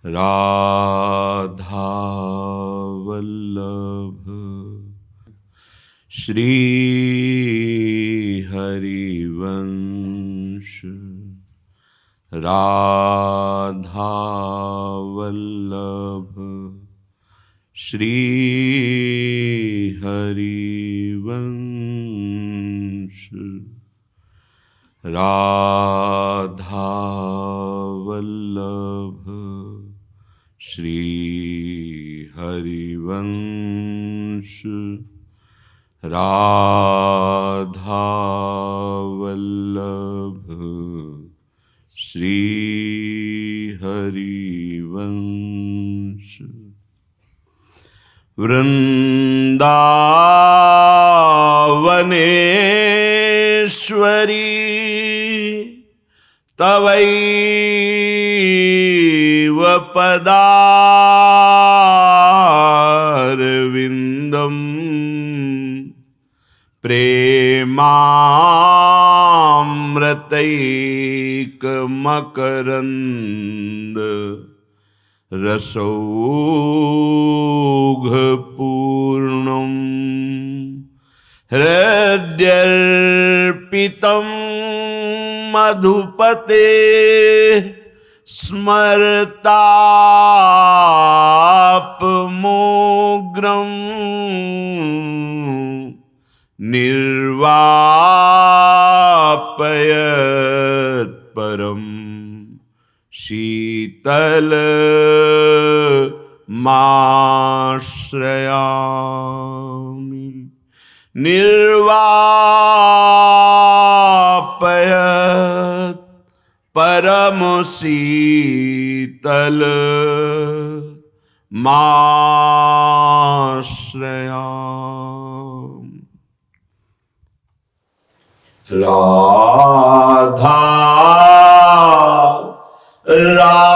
राधा वल्लभ श्री हरिवंश राधा वल्लभ श्री हरिवंश राधा वल्लभ श्री हरिवंश राधा वल्लभ श्री हरिवंश वृंदावनेश्वरी तवैव पदारविन्दं प्रेमामृतैकमकरन्द रसौघपूर्णं हृद्यर्पितं मधुपते स्मरतापमोग्रं निर्वापयत् परं शीतलमाश्रयामि निर्वापयत् परम शीतलमाश्रयामि। राधा राधा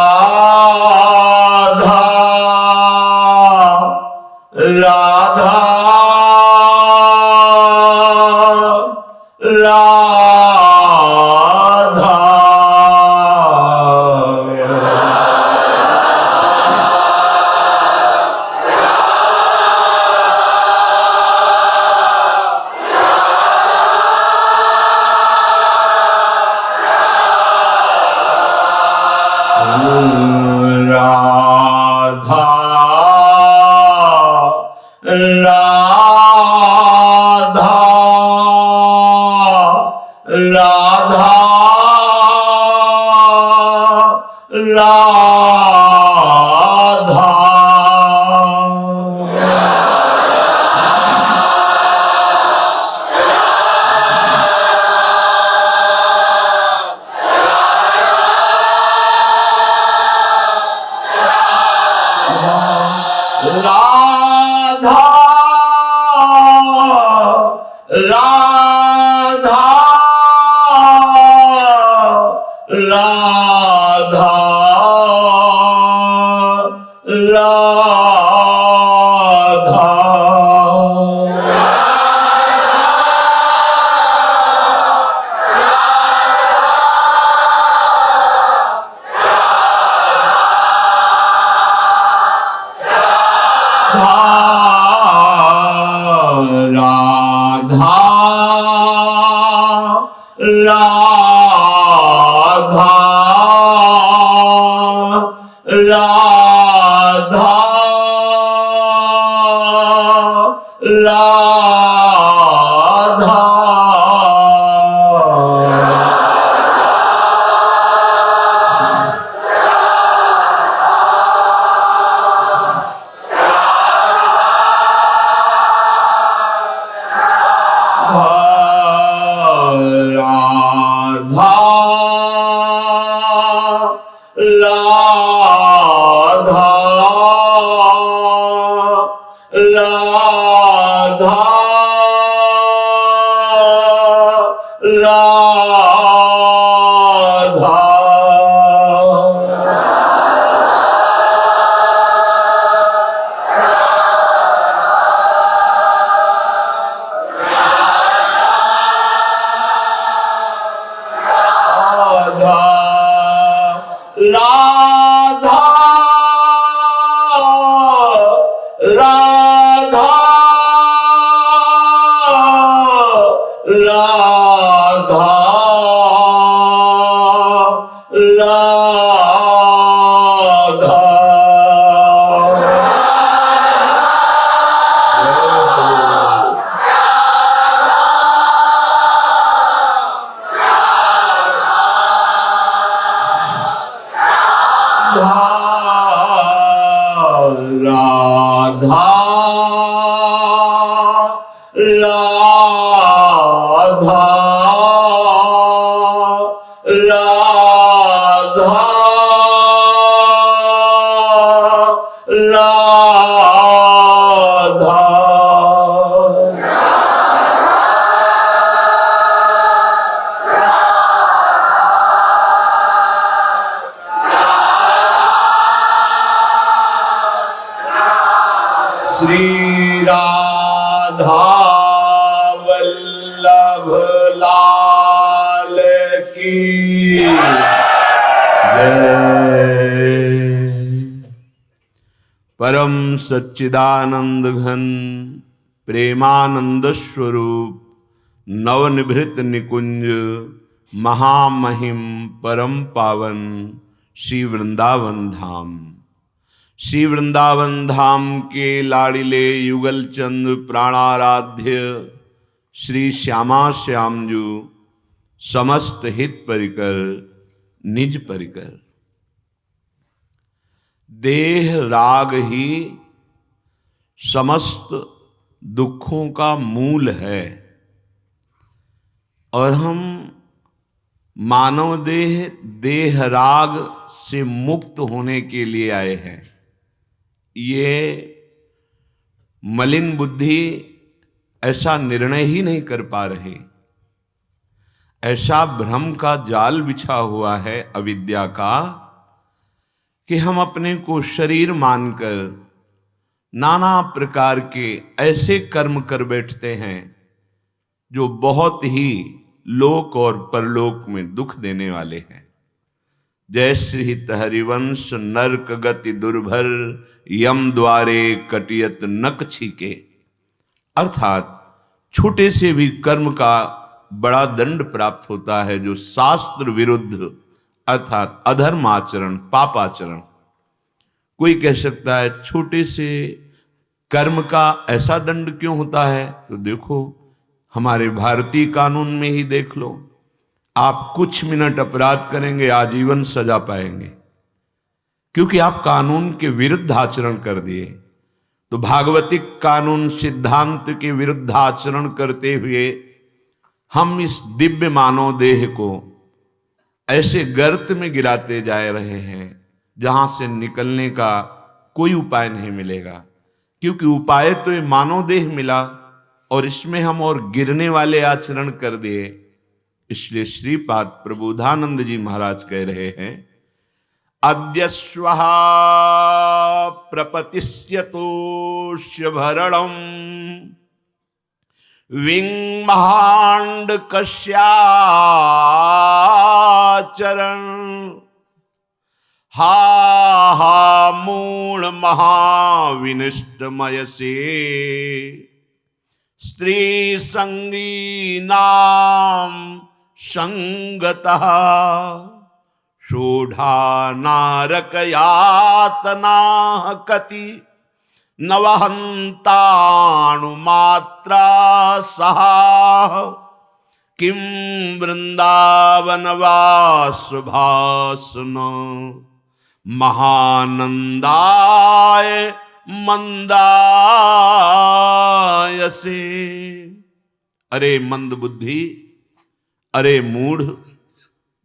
राधा राधा राधा राधा राधा राधा राधा श्री राधा वल्लभ लाल की जय। परम सच्चिदानंद घन प्रेमानंद स्वरूप नवनिभृत निकुंज महामहिम परम पावन श्री वृंदावन धाम, श्री वृंदावन धाम के लाड़िले युगल चंद प्राणाराध्य श्री श्यामा श्यामजू समस्त हित परिकर निज परिकर। देह राग ही समस्त दुखों का मूल है और हम मानव देह राग से मुक्त होने के लिए आए हैं। ये मलिन बुद्धि ऐसा निर्णय ही नहीं कर पा रहे, ऐसा भ्रम का जाल बिछा हुआ है अविद्या का कि हम अपने को शरीर मानकर नाना प्रकार के ऐसे कर्म कर बैठते हैं जो बहुत ही लोक और परलोक में दुख देने वाले हैं। जय श्री हरिवंश नरक गति दुर्भर यम द्वारे कटियत नक छीके, अर्थात छोटे से भी कर्म का बड़ा दंड प्राप्त होता है जो शास्त्र विरुद्ध अर्थात अधर्म आचरण पापाचरण। कोई कह सकता है छोटे से कर्म का ऐसा दंड क्यों होता है, तो देखो हमारे भारतीय कानून में ही देख लो, आप कुछ मिनट अपराध करेंगे आजीवन सजा पाएंगे क्योंकि आप कानून के विरुद्ध आचरण कर दिए। तो भागवतिक कानून सिद्धांत के विरुद्ध आचरण करते हुए हम इस दिव्य मानव देह को ऐसे गर्त में गिराते जा रहे हैं जहां से निकलने का कोई उपाय नहीं मिलेगा, क्योंकि उपाय तो ये मानव देह मिला और इसमें हम और गिरने वाले आचरण कर दिए। इसलिए श्रीपाद प्रबोधानंद जी महाराज कह रहे हैं, अद्य स्वः प्रपतिष्यतोष्य भरणम विंग कस्याचरण हा हा मूल महाविनिष्टमय से स्त्री संगी नाम संगतः शोढ़ा नारक यातना कति नवहंताणुमात्रा सहा किम वृंदावन वासुभासन महानंदाय मंदायसे। अरे मंद बुद्धि, अरे मूढ़,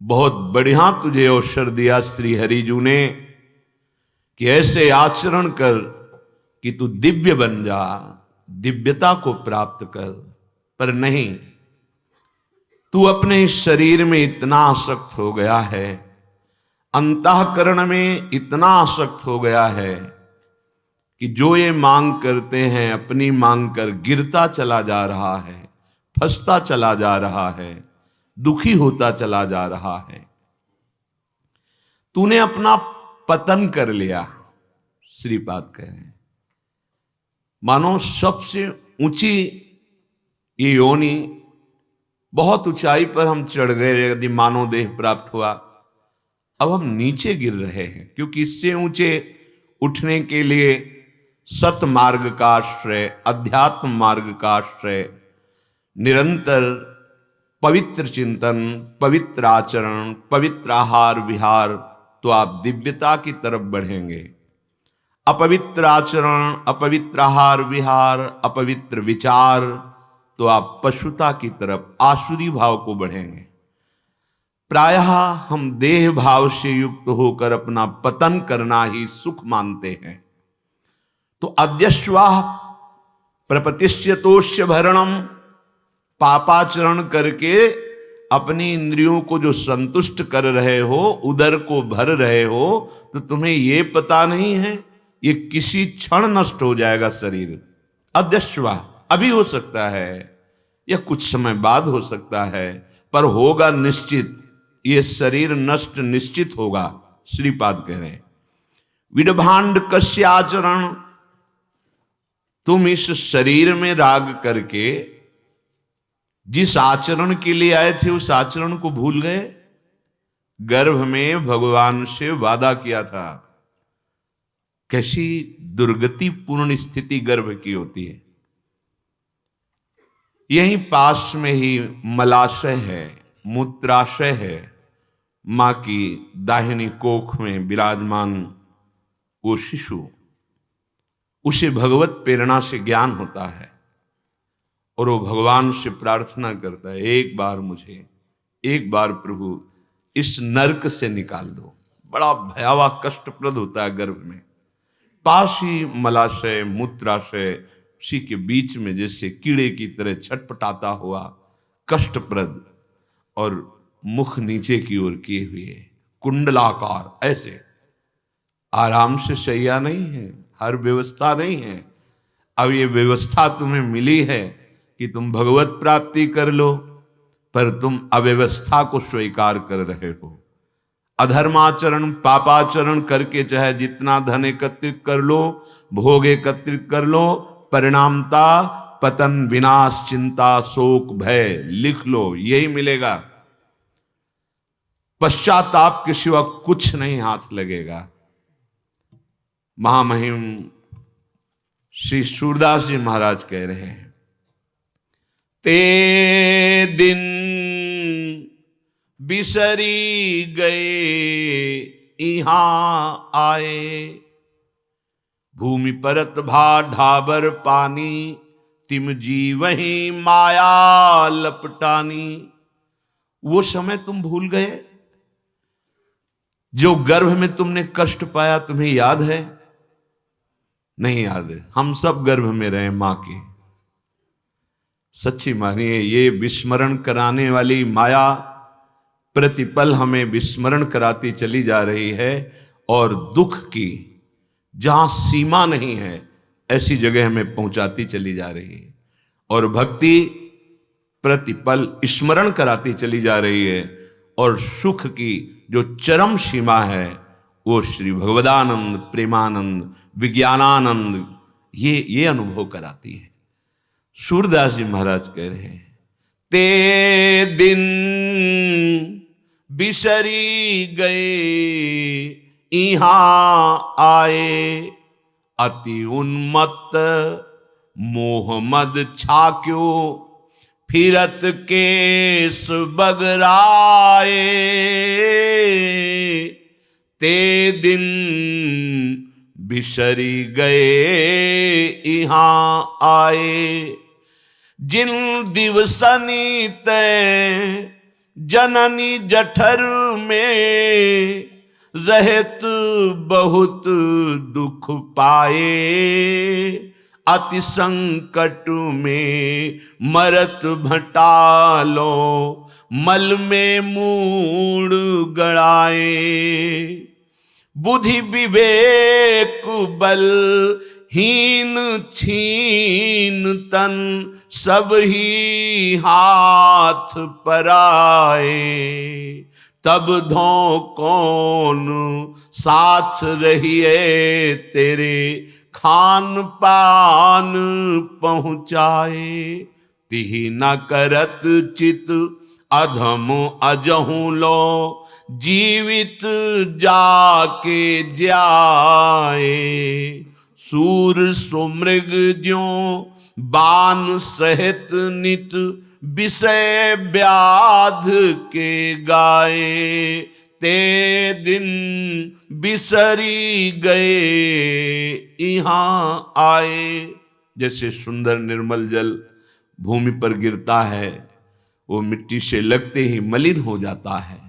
बहुत बढ़िया तुझे अवसर दिया श्री हरिजू ने कि ऐसे आचरण कर कि तू दिव्य बन जा, दिव्यता को प्राप्त कर। पर नहीं, तू अपने शरीर में इतना आसक्त हो गया है, अंतःकरण में इतना आसक्त हो गया है कि जो ये मांग करते हैं अपनी मांग कर गिरता चला जा रहा है, फंसता चला जा रहा है, दुखी होता चला जा रहा है। तूने अपना पतन कर लिया। श्रीपाद कह रहे हैं मानो सबसे ऊंची ये योनि, बहुत ऊंचाई पर हम चढ़ गए यदि मानव देह प्राप्त हुआ। अब हम नीचे गिर रहे हैं क्योंकि इससे ऊंचे उठने के लिए सत मार्ग का आश्रय, अध्यात्म मार्ग का आश्रय, निरंतर पवित्र चिंतन, पवित्र आचरण, पवित्र आहार विहार, तो आप दिव्यता की तरफ बढ़ेंगे। अपवित्र आचरण, अपवित्र आहार विहार, अपवित्र विचार, तो आप पशुता की तरफ, आसुरी भाव को बढ़ेंगे। प्रायः हम देह भाव से युक्त होकर अपना पतन करना ही सुख मानते हैं। तो अद्यश्वा प्रपतिष्यतोष्य भरणम, पापाचरण करके अपनी इंद्रियों को जो संतुष्ट कर रहे हो, उदर को भर रहे हो, तो तुम्हें ये पता नहीं है ये किसी क्षण नष्ट हो जाएगा शरीर। अद्यश्वा, अभी हो सकता है या कुछ समय बाद हो सकता है, पर होगा निश्चित, ये शरीर नष्ट निश्चित होगा। श्रीपाद कह रहे हैं विडभांड कस्याचरण, तुम इस शरीर में राग करके जिस आचरण के लिए आए थे उस आचरण को भूल गए। गर्भ में भगवान से वादा किया था। कैसी दुर्गति पूर्ण स्थिति गर्भ की होती है। यहीं पास में ही मलाशय है, मूत्राशय है। मां की दाहिनी कोख में विराजमान वो शिशु, उसे भगवत प्रेरणा से ज्ञान होता है और वो भगवान से प्रार्थना करता है, एक बार मुझे, एक बार प्रभु इस नरक से निकाल दो। बड़ा भयावह कष्टप्रद होता है गर्भ में। पास ही मलाशय, मूत्राशय, उसी के बीच में जैसे कीड़े की तरह छटपटाता हुआ कष्टप्रद, और मुख नीचे की ओर किए हुए कुंडलाकार, ऐसे आराम से शैया नहीं है, हर व्यवस्था नहीं है। अब ये व्यवस्था तुम्हें मिली है कि तुम भगवत प्राप्ति कर लो, पर तुम अव्यवस्था को स्वीकार कर रहे हो। अधर्माचरण, पापाचरण करके चाहे जितना धन एकत्रित कर लो, भोग एकत्रित कर लो, परिणामता पतन, विनाश, चिंता, शोक, भय, लिख लो, यही मिलेगा। पश्चाताप के सिवा कुछ नहीं हाथ लगेगा। महामहिम श्री सूरदास जी महाराज कह रहे हैं, ते दिन बिसरी गए इहां आए, भूमि परत भा ढाबर पानी, तिम जी वही माया लपटानी। वो समय तुम भूल गए जो गर्भ में तुमने कष्ट पाया, तुम्हें याद है? नहीं याद है। हम सब गर्भ में रहे मां के। सच्ची मानिए, ये विस्मरण कराने वाली माया प्रतिपल हमें विस्मरण कराती चली जा रही है, और दुख की जहां सीमा नहीं है ऐसी जगह हमें पहुंचाती चली जा रही है, और भक्ति प्रतिपल स्मरण कराती चली जा रही है, और सुख की जो चरम सीमा है वो श्री भगवदानंद, प्रेमानंद, विज्ञानानंद, ये अनुभव कराती है। सूरदास जी महाराज कह रहे हैं, ते दिन बिसरी गए इहां आए, अति उन्मत्त मोह मद छाक्यो, फिरत केस बगराए, ते दिन बिसरी गए इहां आए, जिन दिवसनी तय जननी जठर में, रहत बहुत दुख पाए, अति संकट में मरत भटालो, मल में मूड गड़ाए, बुद्धि विवेक बल हीन छीन तन, सब ही हाथ पर आए, तब धो कौन साथ रहिए तेरे, खान पान पहुँचाए, तिहि न करत चित अधम अजहू लो, जीवित जाके जाए, सूर सुमृग ज्यों बान सहित नित, विषय व्याध के गाए, ते दिन बिसरी गए यहाँ आए। जैसे सुंदर निर्मल जल भूमि पर गिरता है, वो मिट्टी से लगते ही मलिन हो जाता है,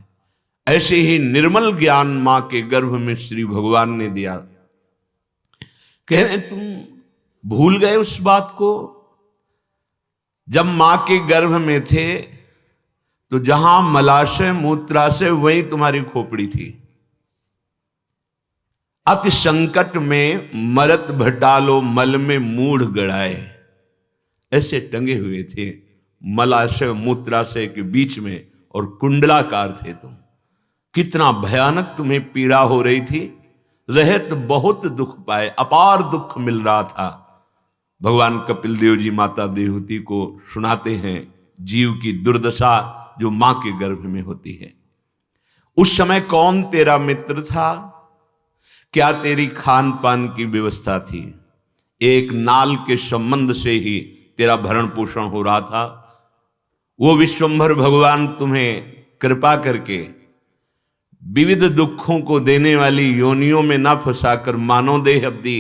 ऐसे ही निर्मल ज्ञान मां के गर्भ में श्री भगवान ने दिया। कह रहे तुम भूल गए उस बात को? जब मां के गर्भ में थे तो जहां मलाशय मूत्राशय वहीं तुम्हारी खोपड़ी थी। अति संकट में मरत भटालो मल में मूढ़ गड़ाए, ऐसे टंगे हुए थे मलाशय मूत्राशय के बीच में, और कुंडलाकार थे तुम। कितना भयानक तुम्हें पीड़ा हो रही थी, रहत बहुत दुख पाए, अपार दुख मिल रहा था। भगवान कपिल देव जी माता देवहूति को सुनाते हैं जीव की दुर्दशा जो मां के गर्भ में होती है। उस समय कौन तेरा मित्र था? क्या तेरी खान पान की व्यवस्था थी? एक नाल के संबंध से ही तेरा भरण पोषण हो रहा था। वो विश्वंभर भगवान तुम्हें कृपा करके विविध दुखों को देने वाली योनियों में ना फंसाकर मानव देह अब दी।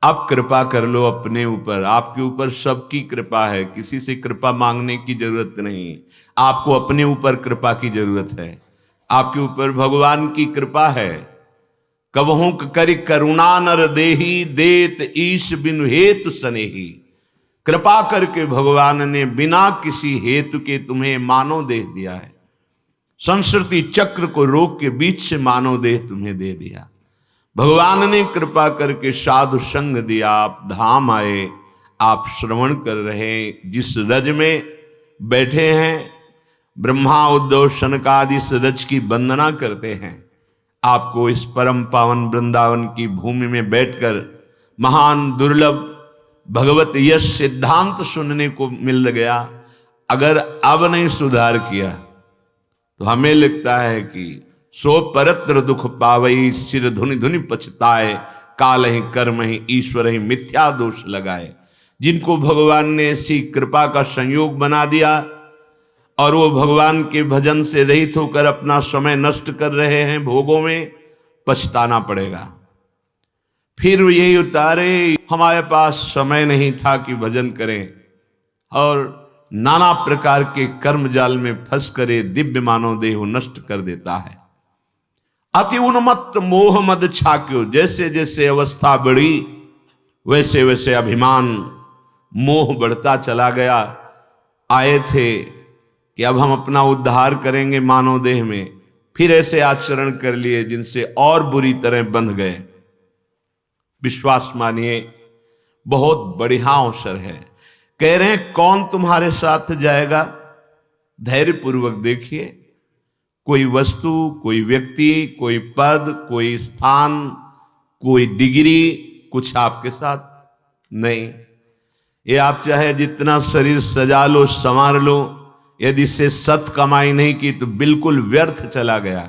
आप कृपा कर लो अपने ऊपर, आपके ऊपर सबकी कृपा है, किसी से कृपा मांगने की जरूरत नहीं। आपको अपने ऊपर कृपा की जरूरत है, आपके ऊपर भगवान की कृपा है। कबहू करि करुणा नर देही, देत ईश बिनु हेतु सनेही। कृपा करके भगवान ने बिना किसी हेतु के तुम्हें मानव देह दिया है। संस्कृति चक्र को रोक के बीच से मानव देह तुम्हें दे दिया। भगवान ने कृपा करके साधु संग दिया, आप धाम आए, आप श्रवण कर रहे, जिस रज में बैठे हैं ब्रह्मा उद्धव शनकादि इस रज की वंदना करते हैं। आपको इस परम पावन वृंदावन की भूमि में बैठकर महान दुर्लभ भगवत यश सिद्धांत सुनने को मिल गया। अगर अब नहीं सुधार किया तो हमें लगता है कि सो परत्र दुख पावई, सिर धुनि धुनि पछताए, काल ही कर्म ही ईश्वर ही मिथ्या दोष लगाए। जिनको भगवान ने ऐसी कृपा का संयोग बना दिया और वो भगवान के भजन से रहित होकर अपना समय नष्ट कर रहे हैं भोगों में, पछताना पड़ेगा। फिर यही उतारे हमारे पास समय नहीं था कि भजन करें, और नाना प्रकार के कर्म जाल में फंस करे दिव्य मानव देह नष्ट कर देता है। अति उन्मत्त मोह मद छाक्यो, जैसे जैसे अवस्था बढ़ी वैसे वैसे अभिमान मोह बढ़ता चला गया। आए थे कि अब हम अपना उद्धार करेंगे मानव देह में, फिर ऐसे आचरण कर लिए जिनसे और बुरी तरह बंध गए। विश्वास मानिए बहुत बढ़िया अवसर है। कह रहे हैं कौन तुम्हारे साथ जाएगा? धैर्य पूर्वक देखिए। कोई वस्तु, कोई व्यक्ति, कोई पद, कोई स्थान, कोई डिग्री कुछ आपके साथ नहीं। ये आप चाहे जितना शरीर सजा लो संवार लो, यदि इससे सत कमाई नहीं की तो बिल्कुल व्यर्थ चला गया।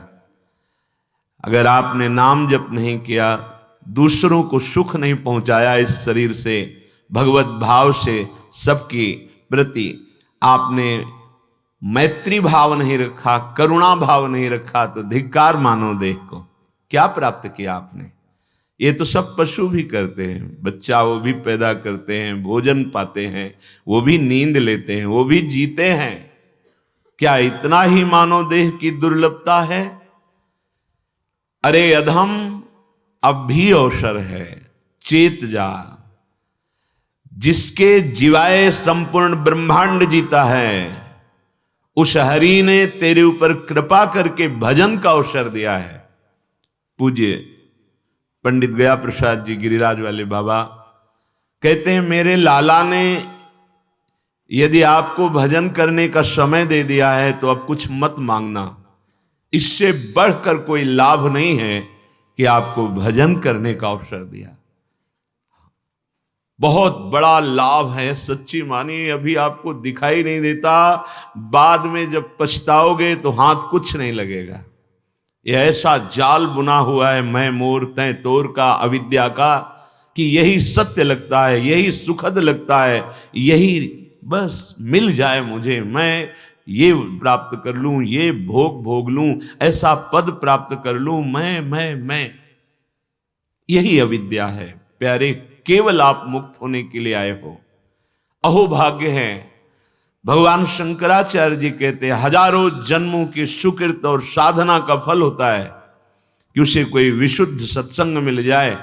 अगर आपने नाम जप नहीं किया, दूसरों को सुख नहीं पहुंचाया इस शरीर से, भगवत भाव से सबके प्रति आपने मैत्री भाव नहीं रखा, करुणा भाव नहीं रखा, तो धिक्कार मानव देह को। क्या प्राप्त किया आपने? ये तो सब पशु भी करते हैं, बच्चा वो भी पैदा करते हैं, भोजन पाते हैं, वो भी नींद लेते हैं, वो भी जीते हैं। क्या इतना ही मानव देह की दुर्लभता है? अरे अधम, अब भी अवसर है, चेत जा। जिसके जीवाए संपूर्ण ब्रह्मांड जीता है, उस हरि ने तेरे ऊपर कृपा करके भजन का अवसर दिया है। पूज्य पंडित गया प्रसाद जी गिरिराज वाले बाबा कहते हैं, मेरे लाला ने यदि आपको भजन करने का समय दे दिया है तो अब कुछ मत मांगना। इससे बढ़कर कोई लाभ नहीं है कि आपको भजन करने का अवसर दिया। बहुत बड़ा लाभ है, सच्ची मानिए। अभी आपको दिखाई नहीं देता, बाद में जब पछताओगे तो हाथ कुछ नहीं लगेगा। यह ऐसा जाल बुना हुआ है मैं मोर तय तोर का, अविद्या का, कि यही सत्य लगता है, यही सुखद लगता है, यही बस मिल जाए मुझे, मैं ये प्राप्त कर लूं, ये भोग भोग लूं, ऐसा पद प्राप्त कर लूं, मैं। यही अविद्या है प्यारे। केवल आप मुक्त होने के लिए आए हो। अहो भाग्य है। भगवान शंकराचार्य जी कहते हैं हजारों जन्मों के सुकृत और साधना का फल होता है कि उसे कोई विशुद्ध सत्संग मिल जाए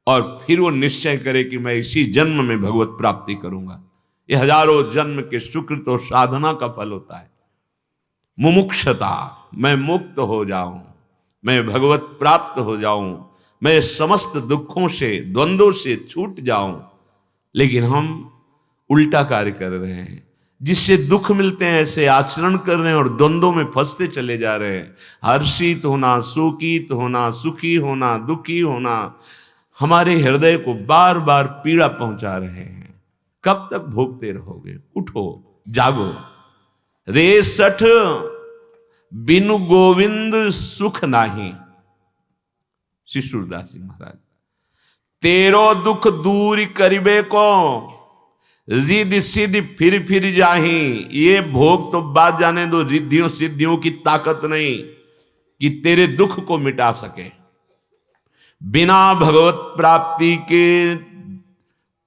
और फिर वो निश्चय करे कि मैं इसी जन्म में भगवत प्राप्ति करूंगा। ये हजारों जन्म के सुकृत और साधना का फल होता है। मुमुक्षता, मैं मुक्त हो जाऊं, मैं भगवत प्राप्त हो जाऊं, मैं समस्त दुखों से द्वंद्वों से छूट जाऊं। लेकिन हम उल्टा कार्य कर रहे हैं। जिससे दुख मिलते हैं ऐसे आचरण कर रहे हैं और द्वंद्वों में फंसते चले जा रहे हैं। हर्षित होना, शोकित होना, सुखी होना, दुखी होना हमारे हृदय को बार बार पीड़ा पहुंचा रहे हैं। कब तक भोगते रहोगे? उठो, जागो। रे सठ बिनु गोविंद सुख नाही। श्री सूरदास जी महाराज। तेरो दुख दूर करिबे को रिद्धि सिद्धि फिर जाही। ये भोग तो बात जाने दो, रिद्धियों सिद्धियों की ताकत नहीं कि तेरे दुख को मिटा सके। बिना भगवत प्राप्ति के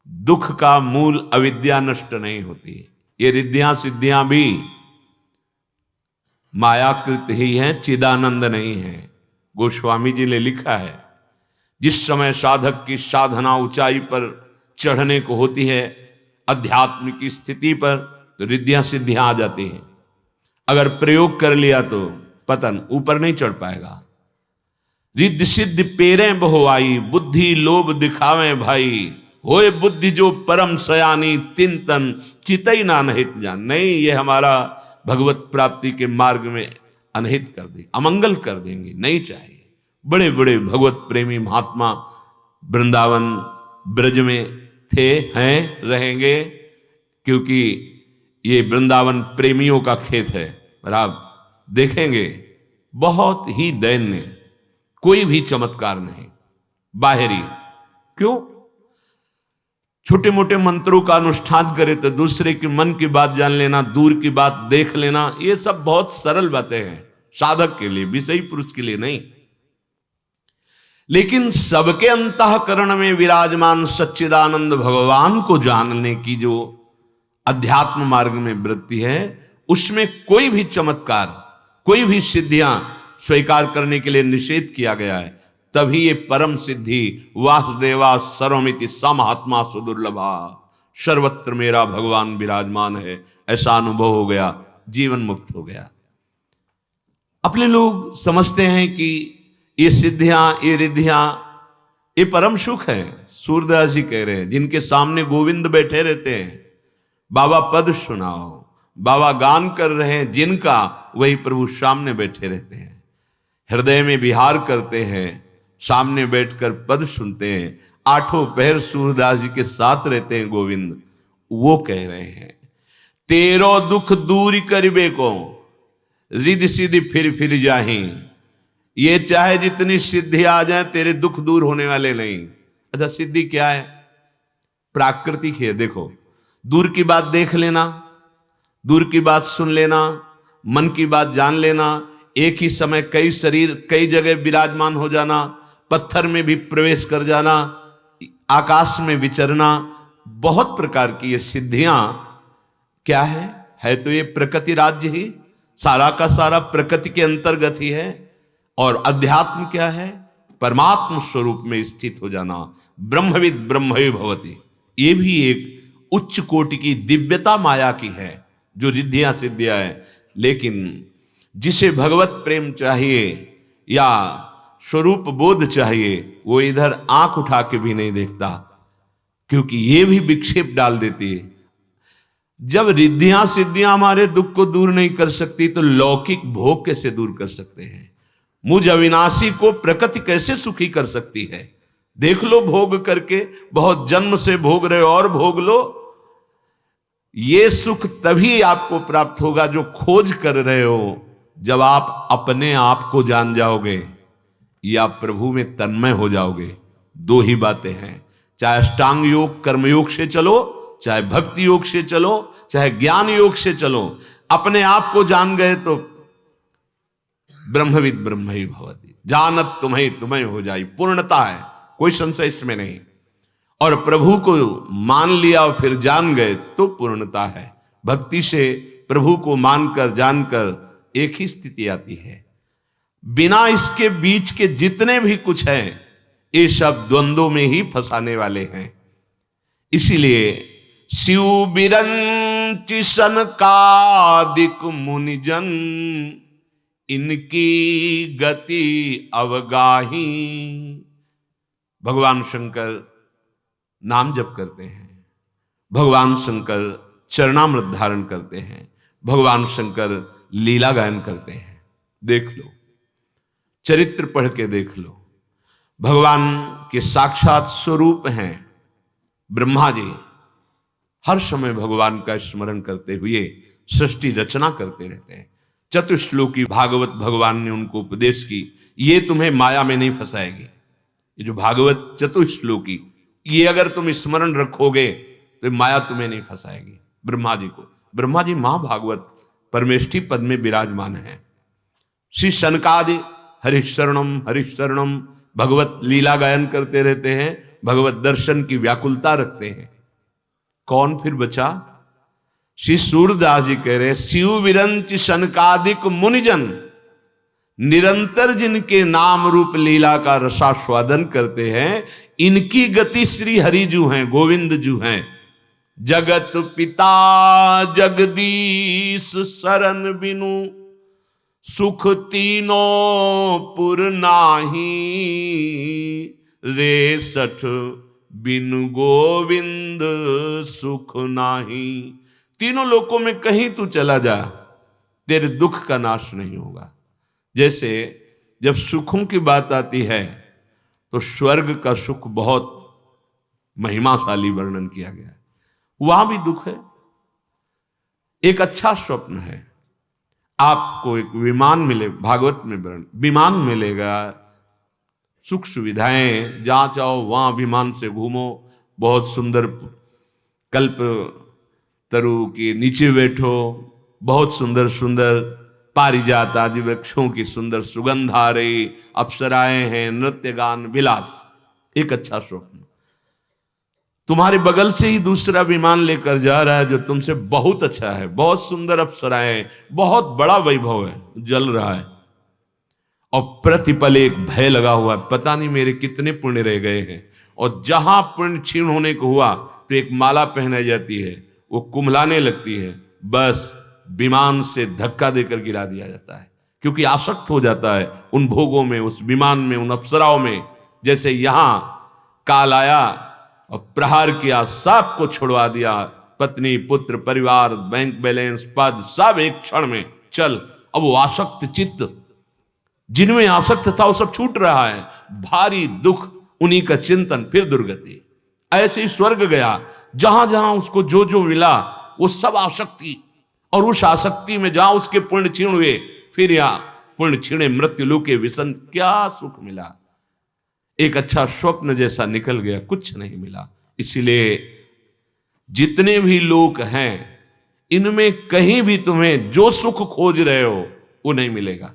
दुख का मूल अविद्या नष्ट नहीं होती। ये रिद्धियां सिद्धियां भी मायाकृत ही हैं, चिदानंद नहीं है। गोस्वामी जी ने लिखा है जिस समय साधक की साधना ऊंचाई पर चढ़ने को होती है, अध्यात्म की स्थिति पर, तो रिद्धियां सिद्धियां आ जाती हैं। अगर प्रयोग कर लिया तो पतन, ऊपर नहीं चढ़ पाएगा। रिद्धि सिद्धि पेरे बहु आई, बुद्धि लोभ दिखावे भाई। होए बुद्धि जो परम सयानी, तिन तन चितई ना नहित जान। नहीं, ये हमारा भगवत प्राप्ति के मार्ग में अनहित कर देंगे, अमंगल कर देंगे, नहीं चाहिए। बड़े बड़े भगवत प्रेमी महात्मा वृंदावन ब्रज में थे, हैं, रहेंगे, क्योंकि ये वृंदावन प्रेमियों का खेत है। और आप देखेंगे बहुत ही दैन्य, कोई भी चमत्कार नहीं, बाहरी। क्यों? छोटे मोटे मंत्रों का अनुष्ठान करे तो दूसरे के मन की बात जान लेना, दूर की बात देख लेना, ये सब बहुत सरल बातें हैं साधक के लिए, विषयी पुरुष के लिए नहीं। लेकिन सबके अंतःकरण में विराजमान सच्चिदानंद भगवान को जानने की जो अध्यात्म मार्ग में वृत्ति है, उसमें कोई भी चमत्कार, कोई भी सिद्धियां स्वीकार करने के लिए निषेध किया गया है। तभी ये परम सिद्धि वासुदेवा सर्वमिति समहात्मा सुदुर्लभा, सर्वत्र मेरा भगवान विराजमान है, ऐसा अनुभव हो गया, जीवन मुक्त हो गया। अपने लोग समझते हैं कि ये सिद्धियां, ये रिद्धियां, ये परम सुख है। सूरदास जी कह रहे हैं जिनके सामने गोविंद बैठे रहते हैं, बाबा पद सुनाओ, बाबा गान कर रहे हैं जिनका, वही प्रभु सामने बैठे रहते हैं, हृदय में विहार करते हैं, सामने बैठकर पद सुनते हैं। आठों पहर सूरदास जी के साथ रहते हैं गोविंद। वो कह रहे हैं तेरो दुख दूर करिबे को रिद्धि सिद्धि फिर जाही। ये चाहे जितनी सिद्धि आ जाए, तेरे दुख दूर होने वाले नहीं। अच्छा, सिद्धि क्या है? प्राकृतिक है। देखो, दूर की बात देख लेना, दूर की बात सुन लेना, मन की बात जान लेना, एक ही समय कई शरीर कई जगह विराजमान हो जाना, पत्थर में भी प्रवेश कर जाना, आकाश में विचरना, बहुत प्रकार की ये सिद्धियां क्या है तो ये प्रकृति राज्य ही, सारा का सारा प्रकृति के अंतर्गत ही है। और अध्यात्म क्या है? परमात्म स्वरूप में स्थित हो जाना, ब्रह्मविद ब्रह्मवे भवति। ये भी एक उच्च कोटि की दिव्यता माया की है जो रिद्धियां सिद्धियां है। लेकिन जिसे भगवत प्रेम चाहिए या स्वरूप बोध चाहिए, वो इधर आंख उठा के भी नहीं देखता, क्योंकि ये भी विक्षेप डाल देती है। जब रिद्धियां सिद्धियां हमारे दुख को दूर नहीं कर सकती, तो लौकिक भोग कैसे दूर कर सकते हैं? मुझ अविनाशी को प्रकृति कैसे सुखी कर सकती है? देख लो भोग करके, बहुत जन्म से भोग रहे हो और भोग लो। ये सुख तभी आपको प्राप्त होगा जो खोज कर रहे हो, जब आप अपने आप को जान जाओगे या प्रभु में तन्मय हो जाओगे। दो ही बातें हैं, चाहे अष्टांग योग कर्म योग से चलो, चाहे भक्ति योग से चलो, चाहे ज्ञान योग से चलो। अपने आप को जान गए तो ब्रह्मविद ब्रह्म ही भवति, जानत तुम्हें तुम्हें हो जाई, पूर्णता है, कोई संशय इसमें नहीं। और प्रभु को मान लिया और फिर जान गए तो पूर्णता है। भक्ति से प्रभु को मानकर जानकर एक ही स्थिति आती है। बिना इसके बीच के जितने भी कुछ हैं ये सब द्वंद्वों में ही फंसाने वाले हैं। इसीलिए शिव बिरंचि सनकादिक मुनिजन इनकी गति अवगाही। भगवान शंकर नाम जप करते हैं, भगवान शंकर चरणामृत धारण करते हैं, भगवान शंकर लीला गायन करते हैं। देख लो, चरित्र पढ़ के देख लो, भगवान के साक्षात स्वरूप हैं ब्रह्मा जी। हर समय भगवान का स्मरण करते हुए सृष्टि रचना करते रहते हैं। चतुश्लोकी भागवत भगवान ने उनको उपदेश की, ये तुम्हें माया में नहीं फंसाएगी। ये जो भागवत चतुश्लोकी, ये अगर तुम स्मरण रखोगे तो माया तुम्हें नहीं फंसाएगी। ब्रह्मा जी को, ब्रह्मा जी महाभागवत परमेष्ठी पद में विराजमान है। श्री शनकादि हरिशरणम भगवत लीला गायन करते रहते हैं, भगवत दर्शन की व्याकुलता रखते हैं। कौन फिर बचा? श्री सूरदास जी कह रहे, शिव विरंच शनकादिक मुनिजन, निरंतर जिनके नाम रूप लीला का रसास्वादन करते हैं, इनकी गति श्री हरि जू हैं, गोविंद जू हैं। जगत पिता जगदीश शरण बिनु सुख तीनों पुर नाही, रे सठ बिनु गोविंद सुख नाही। तीनों लोकों में कहीं तू चला जा, तेरे दुख का नाश नहीं होगा। जैसे जब सुखों की बात आती है तो स्वर्ग का सुख बहुत महिमाशाली वर्णन किया गया है, वहां भी दुख है। एक अच्छा स्वप्न है, आपको एक विमान मिले, भागवत में वर्णन, विमान मिलेगा, सुख सुविधाएं, जहां चाहो वहां विमान से घूमो, बहुत सुंदर कल्प तरु के नीचे बैठो, बहुत सुंदर सुंदर पारिजात आदि वृक्षों की सुंदर सुगंध आ रही, अप्सराएं हैं, नृत्य गान विलास। एक अच्छा स्वप्न। तुम्हारे बगल से ही दूसरा विमान लेकर जा रहा है जो तुमसे बहुत अच्छा है, बहुत सुंदर अप्सराएं, बहुत बड़ा वैभव है, जल रहा है, और प्रतिपल एक भय लगा हुआ है, पता नहीं मेरे कितने पुण्य रह गए हैं। और जहां पुण्य क्षीण होने को हुआ तो एक माला पहनाई जाती है, वो कुम्हलाने लगती है, बस विमान से धक्का देकर गिरा दिया जाता है, क्योंकि आसक्त हो जाता है उन भोगों में, उस विमान में, उन अप्सराओं में। जैसे यहां काल आया और प्रहार किया, सबको छुड़वा दिया, पत्नी पुत्र परिवार बैंक बैलेंस पद सब एक क्षण में चल। अब वो आसक्त चित्त, जिनमें आसक्त था वो सब छूट रहा है, भारी दुख, उन्हीं का चिंतन, फिर दुर्गति। ऐसे ही स्वर्ग गया, जहां जहां उसको जो जो मिला वो सब आसक्ति, और उस आसक्ति में जहां उसके पुण्य क्षीण हुए, फिर यहां पुण्य क्षीणे मृत्यु लोके विसन, क्या सुख मिला? एक अच्छा स्वप्न जैसा निकल गया, कुछ नहीं मिला। इसलिए जितने भी लोग हैं, इनमें कहीं भी तुम्हें जो सुख खोज रहे हो वो नहीं मिलेगा।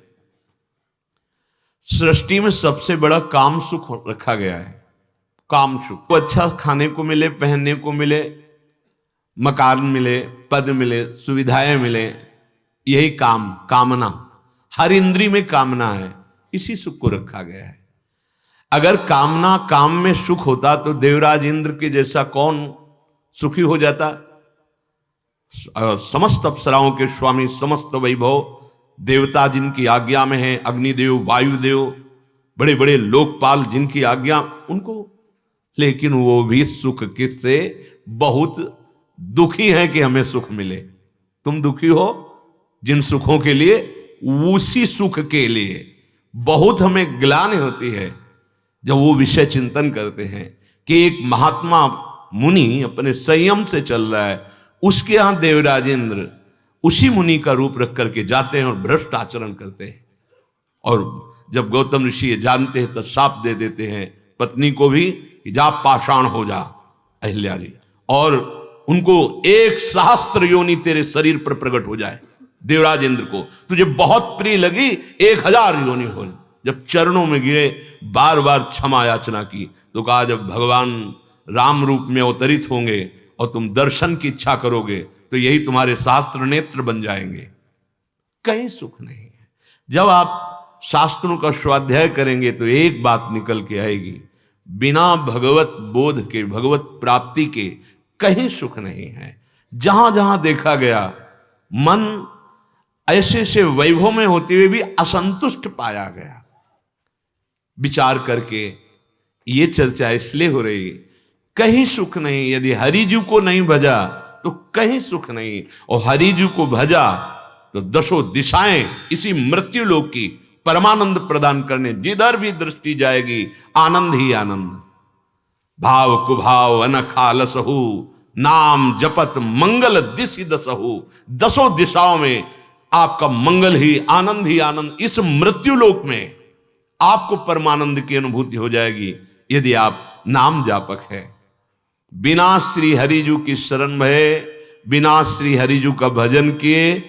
सृष्टि में सबसे बड़ा काम सुख रखा गया है, काम सुख। अच्छा खाने को मिले, पहनने को मिले, मकान मिले, पद मिले, सुविधाएं मिले, यही काम, कामना, हर इंद्री में कामना है, इसी सुख को रखा गया है। अगर कामना, काम में सुख होता तो देवराज इंद्र के जैसा कौन सुखी हो जाता? समस्त अप्सराओं के स्वामी, समस्त वैभव, देवता जिनकी आज्ञा में है, अग्निदेव, वायुदेव, बड़े बड़े लोकपाल जिनकी आज्ञा उनको, लेकिन वो भी सुख किससे? बहुत दुखी है कि हमें सुख मिले। तुम दुखी हो जिन सुखों के लिए, उसी सुख के लिए बहुत हमें ग्लानि होती है जब वो विषय चिंतन करते हैं कि एक महात्मा मुनि अपने संयम से चल रहा है, उसके यहां देवराजेंद्र उसी मुनि का रूप रख करके जाते हैं और भ्रष्ट आचरण करते हैं। और जब गौतम ऋषि ये जानते हैं तो शाप दे देते हैं पत्नी को भी कि जा पाषाण हो जा अहिल्या जी, और उनको 1 सहस्त्र योनि तेरे शरीर पर प्रकट हो जाए। देवराज इंद्र को तुझे बहुत प्रिय लगी, 1000 योनि हो। जब चरणों में गिरे, बार बार क्षमा याचना की, तो कहा जब भगवान राम रूप में अवतरित होंगे और तुम दर्शन की इच्छा करोगे तो यही तुम्हारे शास्त्र नेत्र बन जाएंगे। कहीं सुख नहीं है। जब आप शास्त्रों का स्वाध्याय करेंगे तो एक बात निकल के आएगी, बिना भगवत बोध के, भगवत प्राप्ति के कहीं सुख नहीं है। जहां जहां देखा गया, मन ऐसे से वैभव में होते हुए भी असंतुष्ट पाया गया। विचार करके ये चर्चा इसलिए हो रही, कहीं सुख नहीं। यदि हरिजू को नहीं भजा तो कहीं सुख नहीं, और हरिजू को भजा तो 10 दिशाएं इसी मृत्यु लोक की परमानंद प्रदान करने, जिधर भी दृष्टि जाएगी आनंद ही आनंद। भाव कुभाव अनखालसहु, नाम जपत मंगल दिशि दसहु। 10 दिशाओं में आपका मंगल ही आनंद। इस मृत्यु लोक में आपको परमानंद की अनुभूति हो जाएगी यदि आप नाम जापक है। बिना श्री हरिजू की शरण भये, बिना श्री हरिजू का भजन किए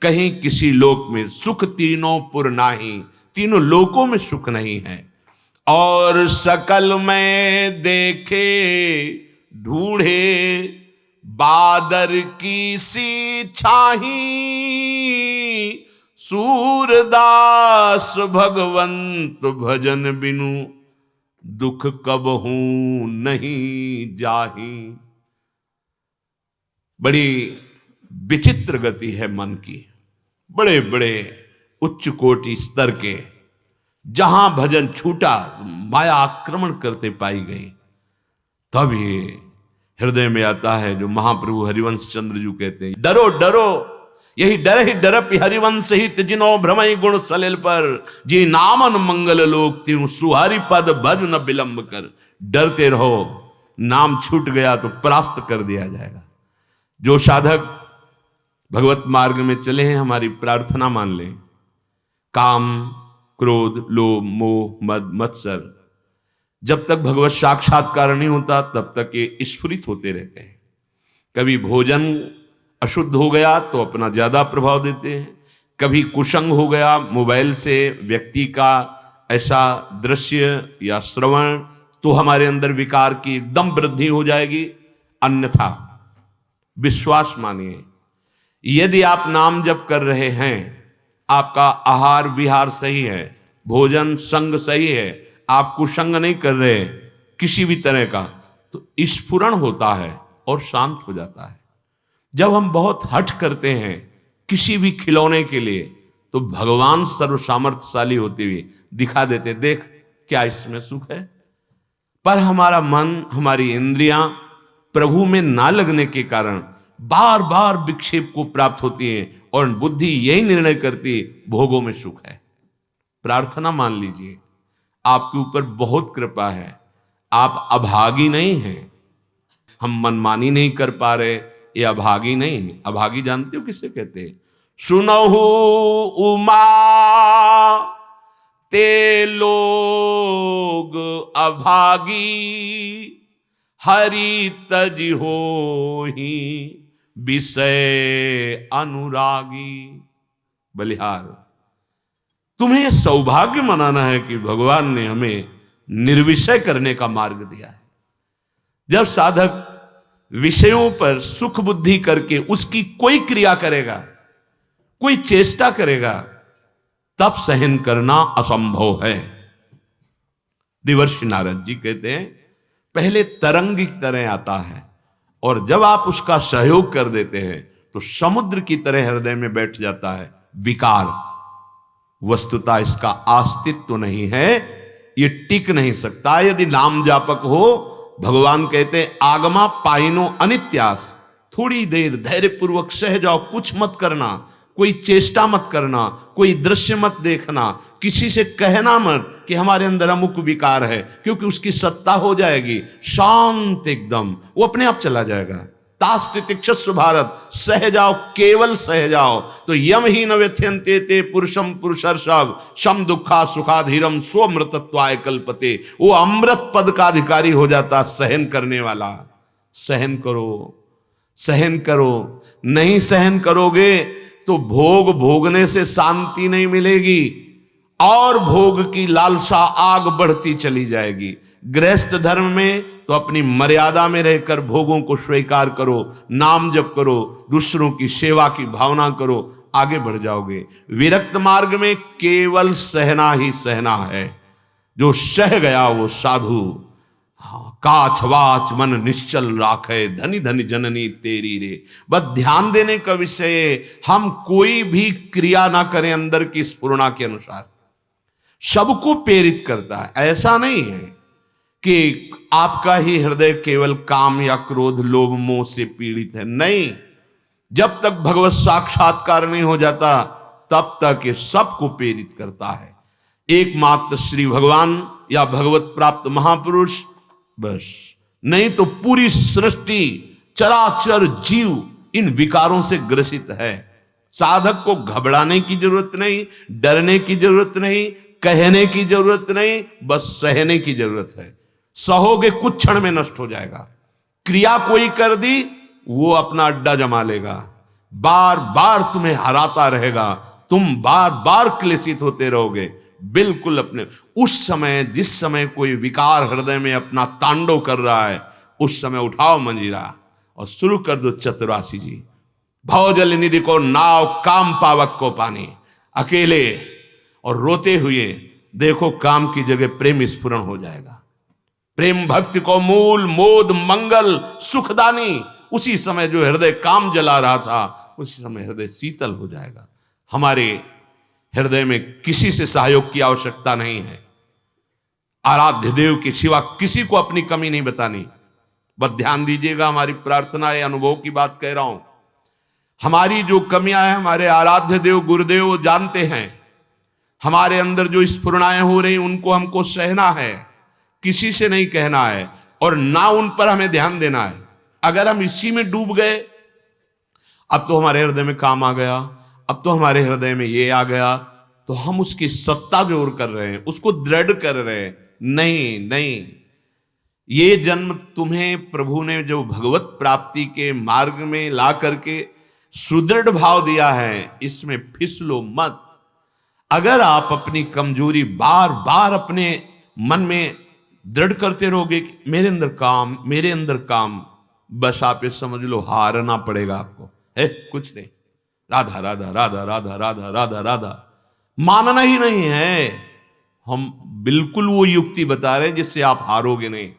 कहीं किसी लोक में सुख तीनों पुर नाही, तीनों लोकों में सुख नहीं है। और सकल में देखे ढूंढे बादर की सी छाही, सूरदास भगवंत भजन बिनु दुख कबहू नहीं जाही। बड़ी विचित्र गति है मन की। बड़े बड़े उच्च कोटि स्तर के जहां भजन छूटा माया आक्रमण करते पाई गई। तब ये हृदय में आता है जो महाप्रभु हरिवंश चंद्र जी कहते हैं, डरो डरो यही डर ही डरप हरिवंश हित, जिनो भ्रमई गुण सलिल पर, जी नामन मंगल लोक त्यों सुहारी पद भज न विलंब कर। डरते रहो, नाम छूट गया तो परास्त कर दिया जाएगा। जो साधक भगवत मार्ग में चले हैं, हमारी प्रार्थना मान लें, काम क्रोध लोभ मोह मद मत्सर जब तक भगवत साक्षात्कार नहीं होता तब तक ये स्फुरित होते रहते हैं। कभी भोजन अशुद्ध हो गया तो अपना ज्यादा प्रभाव देते हैं, कभी कुसंग हो गया मोबाइल से व्यक्ति का ऐसा दृश्य या श्रवण तो हमारे अंदर विकार की एकदम वृद्धि हो जाएगी। अन्यथा विश्वास मानिए, यदि आप नाम जप कर रहे हैं, आपका आहार विहार सही है, भोजन संग सही है, आप कुसंग नहीं कर रहे किसी भी तरह का, तो स्फुरण होता है और शांत हो जाता है। जब हम बहुत हठ करते हैं किसी भी खिलौने के लिए तो भगवान सर्व सामर्थ्यशाली होते हुए दिखा देते, देख क्या इसमें सुख है। पर हमारा मन, हमारी इंद्रियां प्रभु में ना लगने के कारण बार बार विक्षेप को प्राप्त होती है और बुद्धि यही निर्णय करती है भोगों में सुख है। प्रार्थना मान लीजिए, आपके ऊपर बहुत कृपा है, आप अभागी नहीं हैं। हम मनमानी नहीं कर पा रहे, ये अभागी नहीं। अभागी जानते हो किसे कहते हैं? सुनहु उमा ते लोग अभागी, हरि तज होहि विषय अनुरागी। बलिहार, तुम्हें सौभाग्य मनाना है कि भगवान ने हमें निर्विषय करने का मार्ग दिया है। जब साधक विषयों पर सुख बुद्धि करके उसकी कोई क्रिया करेगा, कोई चेष्टा करेगा, तब सहन करना असंभव है। देवर्षि नारद जी कहते हैं, पहले तरंग की तरह आता है और जब आप उसका सहयोग कर देते हैं तो समुद्र की तरह हृदय में बैठ जाता है विकार। वस्तुतः इसका अस्तित्व नहीं है, ये टिक नहीं सकता। यदि नाम जापक हो, भगवान कहते हैं आगमा पाइनो अनित्यास, थोड़ी देर धैर्य पूर्वक सह जाओ, कुछ मत करना, कोई चेष्टा मत करना, कोई दृश्य मत देखना, किसी से कहना मत कि हमारे अंदर अमुक विकार है, क्योंकि उसकी सत्ता हो जाएगी। शांत एकदम, वो अपने आप चला जाएगा। तास्ति तिक्षस्व भारत, सह जाओ, केवल सह जाओ। तो यम ही न व्यथ्यन्ते ते पुरुषम पुरुषर्षभ, सम दुखा सुखाधीरम स्वमृतत्वाय कल्पते। वो अमृत पद का अधिकारी हो जाता, सहन करने वाला। सहन करो, सहन करो। नहीं सहन करोगे तो भोग भोगने से शांति नहीं मिलेगी और भोग की लालसा आग बढ़ती चली जाएगी। गृहस्थ धर्म में तो अपनी मर्यादा में रहकर भोगों को स्वीकार करो, नाम जप करो, दूसरों की सेवा की भावना करो, आगे बढ़ जाओगे। विरक्त मार्ग में केवल सहना ही सहना है। जो सह गया वो साधु। काछ वाच मन निश्चल राखे, धनी धनी जननी तेरी रे। बस ध्यान देने का विषय है, हम कोई भी क्रिया ना करें अंदर की स्फुरणा के अनुसार। सबको प्रेरित करता है। ऐसा नहीं है कि आपका ही हृदय केवल काम या क्रोध लोभ मोह से पीड़ित है। नहीं, जब तक भगवत साक्षात्कार नहीं हो जाता तब तक ये सबको प्रेरित करता है। एकमात्र श्री भगवान या भगवत प्राप्त महापुरुष बस, नहीं तो पूरी सृष्टि चराचर जीव इन विकारों से ग्रसित है। साधक को घबराने की जरूरत नहीं, डरने की जरूरत नहीं, कहने की जरूरत नहीं, बस सहने की जरूरत है। सहोगे कुछ क्षण में नष्ट हो जाएगा। क्रिया कोई कर दी वो अपना अड्डा जमा लेगा, बार बार तुम्हें हराता रहेगा, तुम बार बार क्लेशित होते रहोगे। बिल्कुल अपने उस समय, जिस समय कोई विकार हृदय में अपना तांडव कर रहा है, उस समय उठाओ मंजीरा और शुरू कर दो चतुरासी जी। भवजल निधि को नाव, काम पावक को पानी। अकेले और रोते हुए देखो, काम की जगह प्रेम स्फुरण हो जाएगा। प्रेम भक्ति को मूल, मोद मंगल सुखदानी। उसी समय जो हृदय काम जला रहा था, उसी समय हृदय शीतल हो जाएगा। हमारे हृदय में किसी से सहयोग की आवश्यकता नहीं है। आराध्य देव के सिवा किसी को अपनी कमी नहीं बतानी। बस ध्यान दीजिएगा, हमारी प्रार्थना है, अनुभव की बात कह रहा हूं। हमारी जो कमियां हैं हमारे आराध्य देव गुरुदेव वो जानते हैं। हमारे अंदर जो स्फुरणाएं हो रही उनको हमको सहना है, किसी से नहीं कहना है और ना उन पर हमें ध्यान देना है। अगर हम इसी में डूब गए, अब तो हमारे हृदय में काम आ गया, अब तो हमारे हृदय में ये आ गया, तो हम उसकी सत्ता जोर कर रहे हैं, उसको दृढ़ कर रहे हैं। नहीं नहीं, ये जन्म तुम्हें प्रभु ने जो भगवत प्राप्ति के मार्ग में ला करके सुदृढ़ भाव दिया है, इसमें फिसलो मत। अगर आप अपनी कमजोरी बार बार अपने मन में दृढ़ करते रहोगे कि मेरे अंदर काम, मेरे अंदर काम, बस आप ये समझ लो हारना पड़ेगा आपको। है कुछ नहीं, राधा राधा राधा राधा राधा राधा राधा, मानना ही नहीं है। हम बिल्कुल वो युक्ति बता रहे हैं जिससे आप हारोगे नहीं।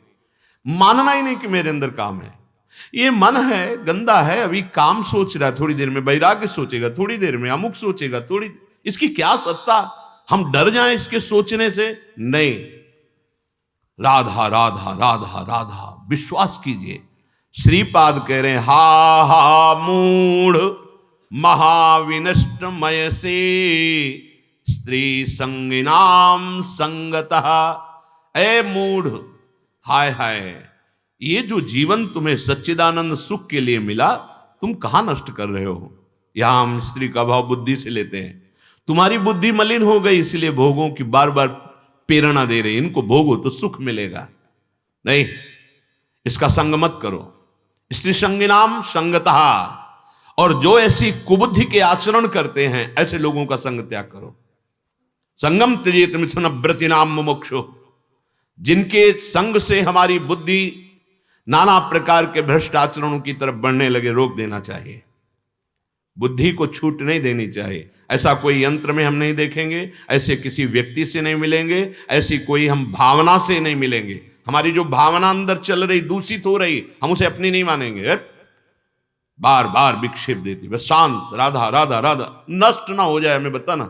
मानना ही नहीं कि मेरे अंदर काम है। ये मन है, गंदा है, अभी काम सोच रहा है, थोड़ी देर में वैराग्य सोचेगा, थोड़ी देर में अमुक सोचेगा, थोड़ी, इसकी क्या सत्ता। हम डर जाएं इसके सोचने से? नहीं, राधा राधा राधा राधा, विश्वास कीजिए। श्रीपाद कह रहे हैं, हा हा मूढ़ महाविनष्टमय से स्त्री संगिनाम संगतः। ए मूढ़, हाय हाय, ये जो जीवन तुम्हें सच्चिदानंद सुख के लिए मिला, तुम कहां नष्ट कर रहे हो? यहां हम स्त्री का भाव बुद्धि से लेते हैं। तुम्हारी बुद्धि मलिन हो गई, इसलिए भोगों की बार बार प्रेरणा दे रहे, इनको भोगो तो सुख मिलेगा। नहीं, इसका संग मत करो। स्त्री संगिनाम संगतः, और जो ऐसी कुबुद्धि के आचरण करते हैं ऐसे लोगों का संग त्याग करो। संगम त्यजेत मिथुन व्रति नाम मुमुक्षु, जिनके संग से हमारी बुद्धि नाना प्रकार के भ्रष्ट आचरणों की तरफ बढ़ने लगे, रोक देना चाहिए। बुद्धि को छूट नहीं देनी चाहिए। ऐसा कोई यंत्र में हम नहीं देखेंगे, ऐसे किसी व्यक्ति से नहीं मिलेंगे, ऐसी कोई हम भावना से नहीं मिलेंगे। हमारी जो भावना अंदर चल रही, दूषित हो रही, हम उसे अपनी नहीं मानेंगे। बार बार विक्षेप देती, बस शांत, राधा राधा राधा, नष्ट ना हो जाए। हमें बताना,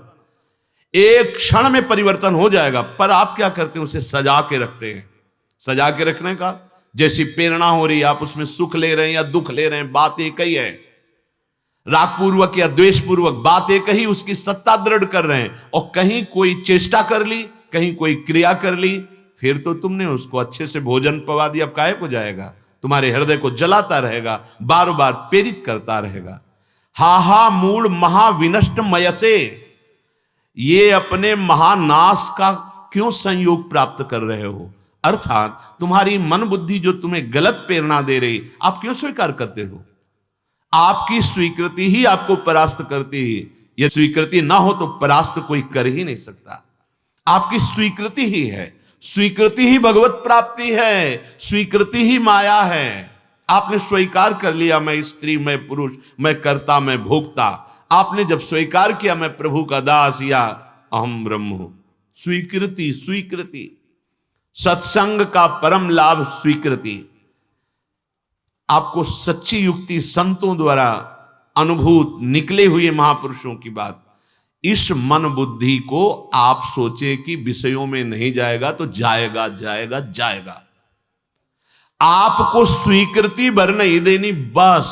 एक क्षण में परिवर्तन हो जाएगा, पर आप क्या करते हैं? उसे सजा के रखते हैं। सजा के रखने का, जैसी प्रेरणा हो रही है, आप उसमें सुख ले रहे हैं या दुख ले रहे हैं, बात एक ही है। रागपूर्वक या द्वेषपूर्वक बात एक ही, उसकी सत्ता दृढ़ कर रहे हैं। और कहीं कोई चेष्टा कर ली, कहीं कोई क्रिया कर ली, फिर तो तुमने उसको अच्छे से भोजन पवा दिया, अब काहे को जाएगा? तुम्हारे हृदय को जलाता रहेगा, बार बार प्रेरित करता रहेगा। हा हा मूढ़ महाविनष्ट मयसे, ये अपने महानाश का क्यों संयोग प्राप्त कर रहे हो? अर्थात तुम्हारी मन बुद्धि जो तुम्हें गलत प्रेरणा दे रही, आप क्यों स्वीकार करते हो? आपकी स्वीकृति ही आपको परास्त करती है। यह स्वीकृति ना हो तो परास्त कोई कर ही नहीं सकता। आपकी स्वीकृति ही है, स्वीकृति ही भगवत प्राप्ति है, स्वीकृति ही माया है। आपने स्वीकार कर लिया मैं स्त्री, मैं पुरुष, मैं कर्ता, मैं भोक्ता। आपने जब स्वीकार किया मैं प्रभु का दास या अहम ब्रह्म हूं, स्वीकृति, स्वीकृति। सत्संग का परम लाभ स्वीकृति। आपको सच्ची युक्ति संतों द्वारा अनुभूत निकले हुए महापुरुषों की बात, इस मन बुद्धि को आप सोचे कि विषयों में नहीं जाएगा तो जाएगा, जाएगा, जाएगा। आपको स्वीकृति भर नहीं देनी, बस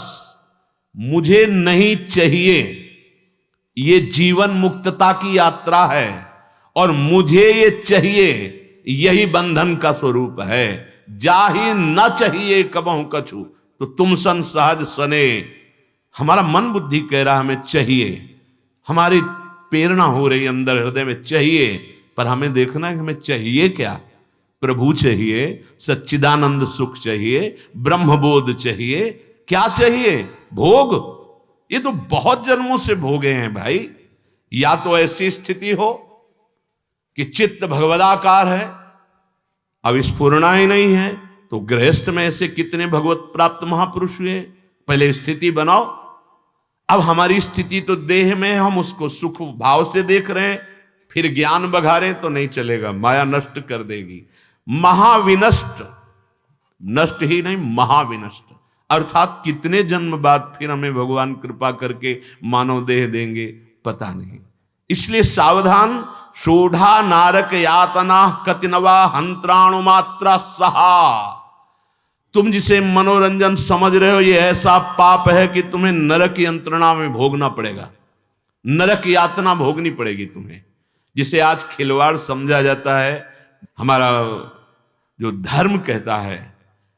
मुझे नहीं चाहिए। ये जीवन मुक्तता की यात्रा है और मुझे ये चाहिए, यही बंधन का स्वरूप है। जाहि न चाहिए कबहु कछु तो तुम सन सहज सने। हमारा मन बुद्धि कह रहा हमें चाहिए, हमारी प्रेरणा हो रही अंदर हृदय में चाहिए, पर हमें देखना है कि हमें चाहिए क्या। प्रभु चाहिए, सच्चिदानंद सुख चाहिए, ब्रह्मबोध चाहिए, क्या चाहिए? भोग। ये तो बहुत जन्मों से भोगे हैं भाई। या तो ऐसी स्थिति हो कि चित्त भगवदाकार है, अब स्फुरना ही नहीं है, तो गृहस्थ में ऐसे कितने भगवत प्राप्त महापुरुष हुए। पहले स्थिति बनाओ। अब हमारी स्थिति तो देह में, हम उसको सुख भाव से देख रहे हैं, फिर ज्ञान बघारे तो नहीं चलेगा, माया नष्ट कर देगी। महाविनष्ट, नष्ट ही नहीं महाविनष्ट, अर्थात कितने जन्म बाद फिर हमें भगवान कृपा करके मानव देह देंगे पता नहीं। इसलिए सावधान। शोढ़ा नारक यातना कतिनवा हंत्राणु मात्रा सहा। तुम जिसे मनोरंजन समझ रहे हो ये ऐसा पाप है कि तुम्हें नरक यंत्रणा में भोगना पड़ेगा, नरक यातना भोगनी पड़ेगी तुम्हें। जिसे आज खिलवाड़ समझा जाता है, हमारा जो धर्म कहता है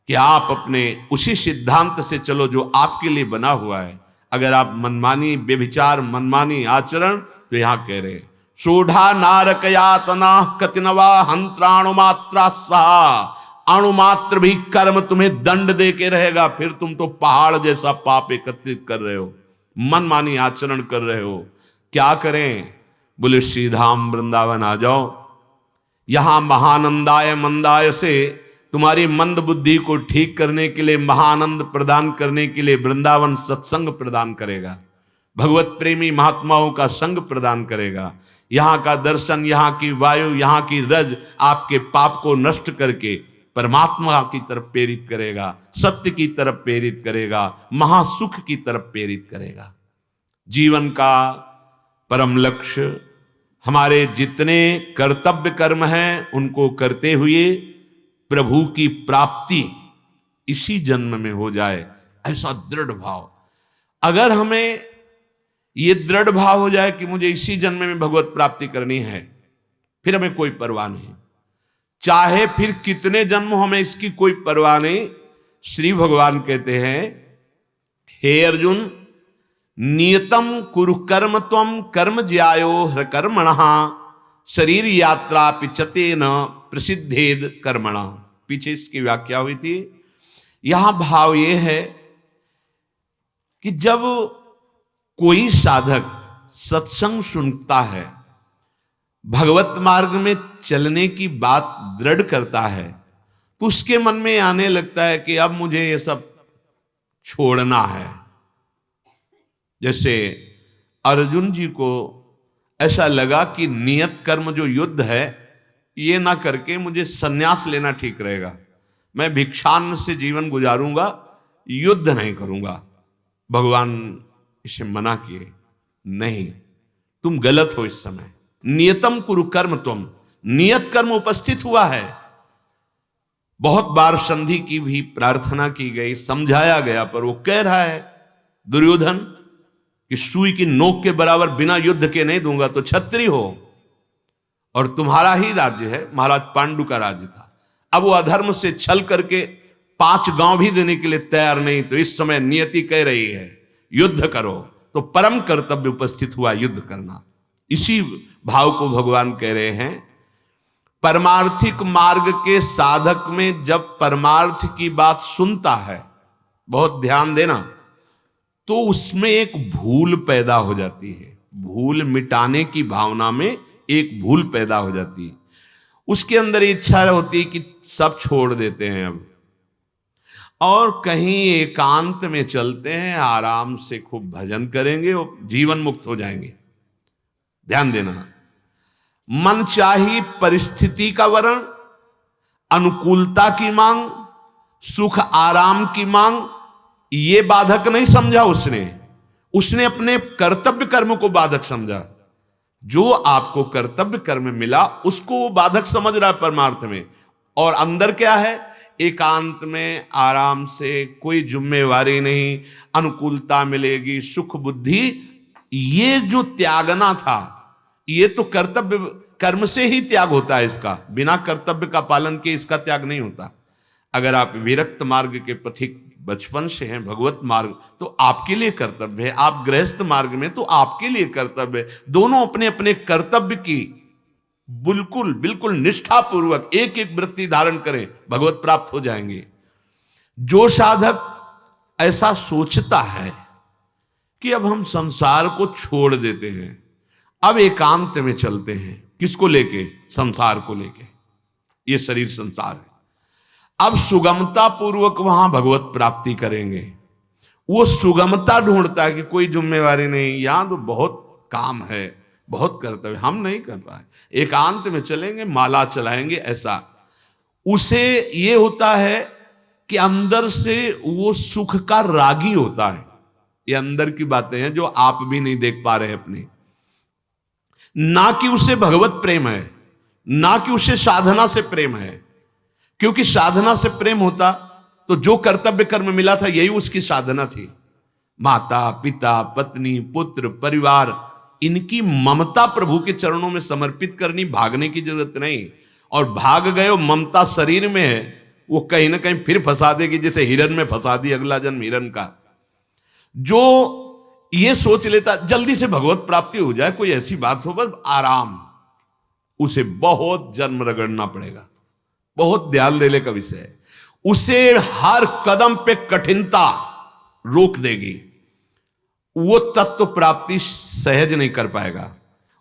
कि आप अपने उसी सिद्धांत से चलो जो आपके लिए बना हुआ है। अगर आप मनमानी व्यभिचार, मनमानी आचरण, तो यहां कह रहे सोढ़ा नारक यातना कतिनवा हंत्राणु मात्रा सहा। अणुमात्र भी कर्म तुम्हें दंड दे के रहेगा। फिर तुम तो पहाड़ जैसा पाप एकत्रित कर रहे हो, मनमानी आचरण कर रहे हो। क्या करें? बोले श्रीधाम वृंदावन आ जाओ। यहां महानंदाय मंदाय से तुम्हारी मंद बुद्धि को ठीक करने के लिए, महानंद प्रदान करने के लिए वृंदावन सत्संग प्रदान करेगा, भगवत प्रेमी महात्माओं का संग प्रदान करेगा। यहां का दर्शन, यहां की वायु, यहां की रज आपके पाप को नष्ट करके परमात्मा की तरफ प्रेरित करेगा, सत्य की तरफ प्रेरित करेगा, महासुख की तरफ प्रेरित करेगा। जीवन का परम लक्ष्य हमारे जितने कर्तव्य कर्म हैं उनको करते हुए प्रभु की प्राप्ति इसी जन्म में हो जाए, ऐसा दृढ़ भाव। अगर हमें ये दृढ़ भाव हो जाए कि मुझे इसी जन्म में भगवत प्राप्ति करनी है, फिर हमें कोई परवाह नहीं। चाहे फिर कितने जन्म हमें इसकी कोई परवाह नहीं। श्री भगवान कहते हैं, हे अर्जुन नियतम कुरु कर्म त्वम कर्म ज्यायो ह्रकर्मणः शरीर यात्रा पिचते न प्रसिद्धेद कर्मणः। पीछे इसकी व्याख्या हुई थी। यहां भाव यह है कि जब कोई साधक सत्संग सुनता है, भगवत मार्ग में चलने की बात दृढ़ करता है, तो उसके मन में आने लगता है कि अब मुझे ये सब छोड़ना है। जैसे अर्जुन जी को ऐसा लगा कि नियत कर्म जो युद्ध है, ये ना करके मुझे संन्यास लेना ठीक रहेगा। मैं भिक्षान्न से जीवन गुजारूंगा, युद्ध नहीं करूंगा। भगवान इसे मना किए, नहीं, तुम गलत हो। इस समय नियतम कुरु कर्म तुम, नियत कर्म उपस्थित हुआ है। बहुत बार संधि की भी प्रार्थना की गई, समझाया गया, पर वो कह रहा है दुर्योधन कि सुई की नोक के बराबर बिना युद्ध के नहीं दूंगा तो छत्री हो, और तुम्हारा ही राज्य है, महाराज पांडु का राज्य था। अब वो अधर्म से छल करके 5 गांव भी देने के लिए तैयार नहीं, तो इस समय नियति कह रही है युद्ध करो, तो परम कर्तव्य उपस्थित हुआ युद्ध करना। इसी भाव को भगवान कह रहे हैं। परमार्थिक मार्ग के साधक में जब परमार्थ की बात सुनता है, बहुत ध्यान देना, तो उसमें एक भूल पैदा हो जाती है। भूल मिटाने की भावना में एक भूल पैदा हो जाती है। उसके अंदर इच्छा होती है कि सब छोड़ देते हैं अब, और कहीं एकांत में चलते हैं, आराम से खूब भजन करेंगे और जीवन मुक्त हो जाएंगे। ध्यान देना, मनचाही परिस्थिति का वर्ण, अनुकूलता की मांग, सुख आराम की मांग, ये बाधक नहीं समझा उसने अपने कर्तव्य कर्म को बाधक समझा। जो आपको कर्तव्य कर्म मिला उसको वो बाधक समझ रहा है परमार्थ में। और अंदर क्या है? एकांत में आराम से, कोई जिम्मेवारी नहीं, अनुकूलता मिलेगी, सुख बुद्धि। ये जो त्यागना था, ये तो कर्तव्य कर्म से ही त्याग होता है। इसका बिना कर्तव्य का पालन के इसका त्याग नहीं होता। अगर आप विरक्त मार्ग के पथिक बचपन से हैं, भगवत मार्ग, तो आपके लिए कर्तव्य है। आप गृहस्थ मार्ग में, तो आपके लिए कर्तव्य है। दोनों अपने अपने कर्तव्य की बिल्कुल बिल्कुल निष्ठापूर्वक एक एक वृत्ति धारण करें, भगवत प्राप्त हो जाएंगे। जो साधक ऐसा सोचता है कि अब हम संसार को छोड़ देते हैं, अब एकांत में चलते हैं, किसको लेके? संसार को लेके। ये शरीर संसार है। अब सुगमता पूर्वक वहां भगवत प्राप्ति करेंगे। वो सुगमता ढूंढता है कि कोई जिम्मेवारी नहीं, यहां तो बहुत काम है, बहुत कर्तव्य, हम नहीं कर रहा है, एकांत में चलेंगे, माला चलाएंगे। ऐसा उसे ये होता है कि अंदर से वो सुख का रागी होता है। ये अंदर की बातें हैं जो आप भी नहीं देख पा रहे अपने। ना कि उसे भगवत प्रेम है, ना कि उसे साधना से प्रेम है। क्योंकि साधना से प्रेम होता तो जो कर्तव्य कर्म मिला था यही उसकी साधना थी। माता पिता पत्नी पुत्र परिवार, इनकी ममता प्रभु के चरणों में समर्पित करनी, भागने की जरूरत नहीं। और भाग गए, ममता शरीर में है, वो कहीं ना कहीं फिर फंसा देगी, जैसे हिरन में फंसा दी, अगला जन्म हिरन का। जो ये सोच लेता जल्दी से भगवत प्राप्ति हो जाए, कोई ऐसी बात हो, बस आराम, उसे बहुत जन्म रगड़ना पड़ेगा, बहुत ध्यान देने का विषय है। उसे हर कदम पे कठिनता रोक देगी, वो तत्व प्राप्ति सहज नहीं कर पाएगा,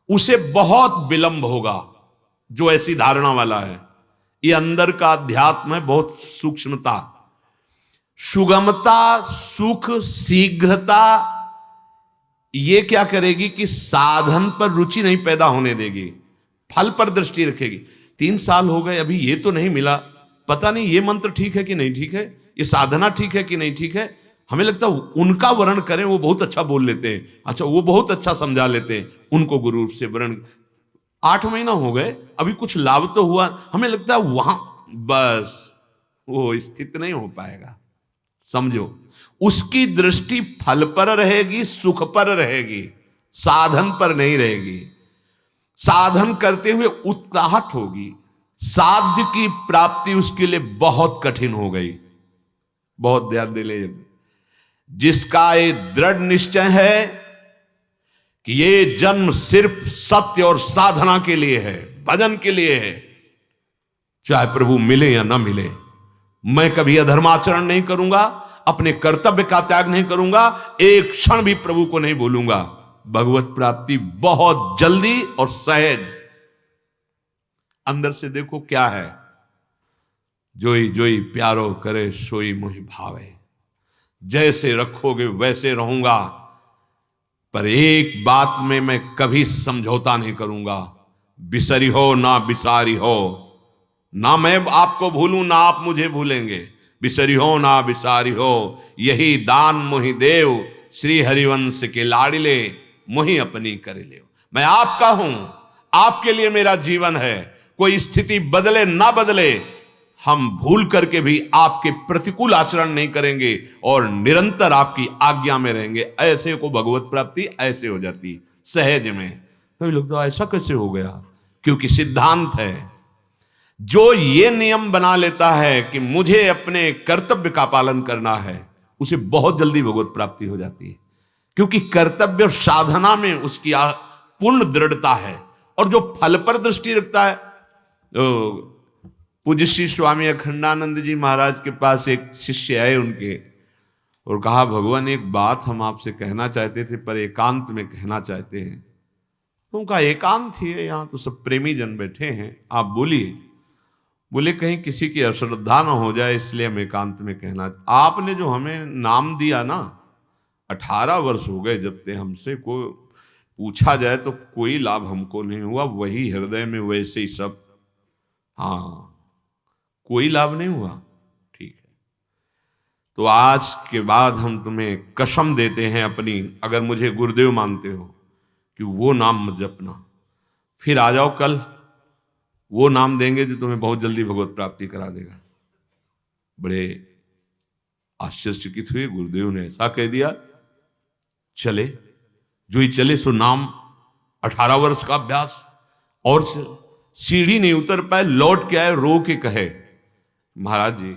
उसे बहुत विलंब होगा। जो ऐसी धारणा वाला है, ये अंदर का अध्यात्म है, बहुत सूक्ष्मता, सुगमता, सुख, शीघ्रता, ये क्या करेगी कि साधन पर रुचि नहीं पैदा होने देगी, फल पर दृष्टि रखेगी। 3 साल हो गए, अभी ये तो नहीं मिला, पता नहीं ये मंत्र ठीक है कि नहीं ठीक है, ये साधना ठीक है कि नहीं ठीक है। हमें लगता है उनका वर्ण करें, वो बहुत अच्छा बोल लेते हैं, अच्छा वो बहुत अच्छा समझा लेते हैं, उनको गुरु रूप से वर्ण। 8 महीना हो गए, अभी कुछ लाभ तो हुआ, हमें लगता है वहां बस वो स्थित नहीं हो पाएगा। समझो, उसकी दृष्टि फल पर रहेगी, सुख पर रहेगी, साधन पर नहीं रहेगी। साधन करते हुए उत्साहट होगी, साध्य की प्राप्ति उसके लिए बहुत कठिन हो गई। बहुत ध्यान दे ले, जिसका ये दृढ़ निश्चय है कि ये जन्म सिर्फ सत्य और साधना के लिए है, भजन के लिए है, चाहे प्रभु मिले या ना मिले, मैं कभी अधर्माचरण नहीं करूंगा, अपने कर्तव्य का त्याग नहीं करूंगा, एक क्षण भी प्रभु को नहीं भूलूंगा। भगवत प्राप्ति बहुत जल्दी और सहज। अंदर से देखो क्या है, जोई जोई प्यारो करे सोई मोहि भावे, जैसे रखोगे वैसे रहूंगा, पर एक बात में मैं कभी समझौता नहीं करूंगा, बिसरी हो ना बिसारी हो, ना मैं आपको भूलूं ना आप मुझे भूलेंगे, बिसरी हो ना बिसारी हो, यही दान मोहि देव, श्री हरिवंश के लाडिले मोहि अपनी कर ले। मैं आपका हूं, आपके लिए मेरा जीवन है, कोई स्थिति बदले ना बदले, हम भूल करके भी आपके प्रतिकूल आचरण नहीं करेंगे और निरंतर आपकी आज्ञा में रहेंगे। ऐसे को भगवत प्राप्ति ऐसे हो जाती सहज में। कई लोग तो ऐसा कैसे हो गया? क्योंकि सिद्धांत है, जो ये नियम बना लेता है कि मुझे अपने कर्तव्य का पालन करना है, उसे बहुत जल्दी भगवत प्राप्ति हो जाती है। क्योंकि कर्तव्य और साधना में उसकी पूर्ण दृढ़ता है। और जो फल पर दृष्टि रखता है, तो पूज्य श्री स्वामी अखंडानंद जी महाराज के पास एक शिष्य आए उनके, और कहा, भगवान एक बात हम आपसे कहना चाहते थे पर एकांत में कहना चाहते हैं। तो उनका एकांत ही है, यहाँ तो सब प्रेमी जन बैठे हैं, आप बोलिए। बोले कहीं किसी की अश्रद्धा ना हो जाए, इसलिए हम एकांत में कहना। आपने जो हमें नाम दिया ना, 18 वर्ष हो गए जब से हमसे को पूछा जाए तो कोई लाभ हमको नहीं हुआ, वही हृदय में वैसे ही सब। हाँ, कोई लाभ नहीं हुआ, ठीक है। तो आज के बाद हम तुम्हें कसम देते हैं अपनी, अगर मुझे गुरुदेव मानते हो, कि वो नाम मत जपना। फिर आ जाओ कल, वो नाम देंगे जो तुम्हें बहुत जल्दी भगवत प्राप्ति करा देगा। बड़े आश्चर्यचकित हुए, गुरुदेव ने ऐसा कह दिया। चले, जो ही चले सो नाम, 18 वर्ष का अभ्यास, और सीढ़ी नहीं उतर पाए, लौट के आए, रो के कहे, महाराज जी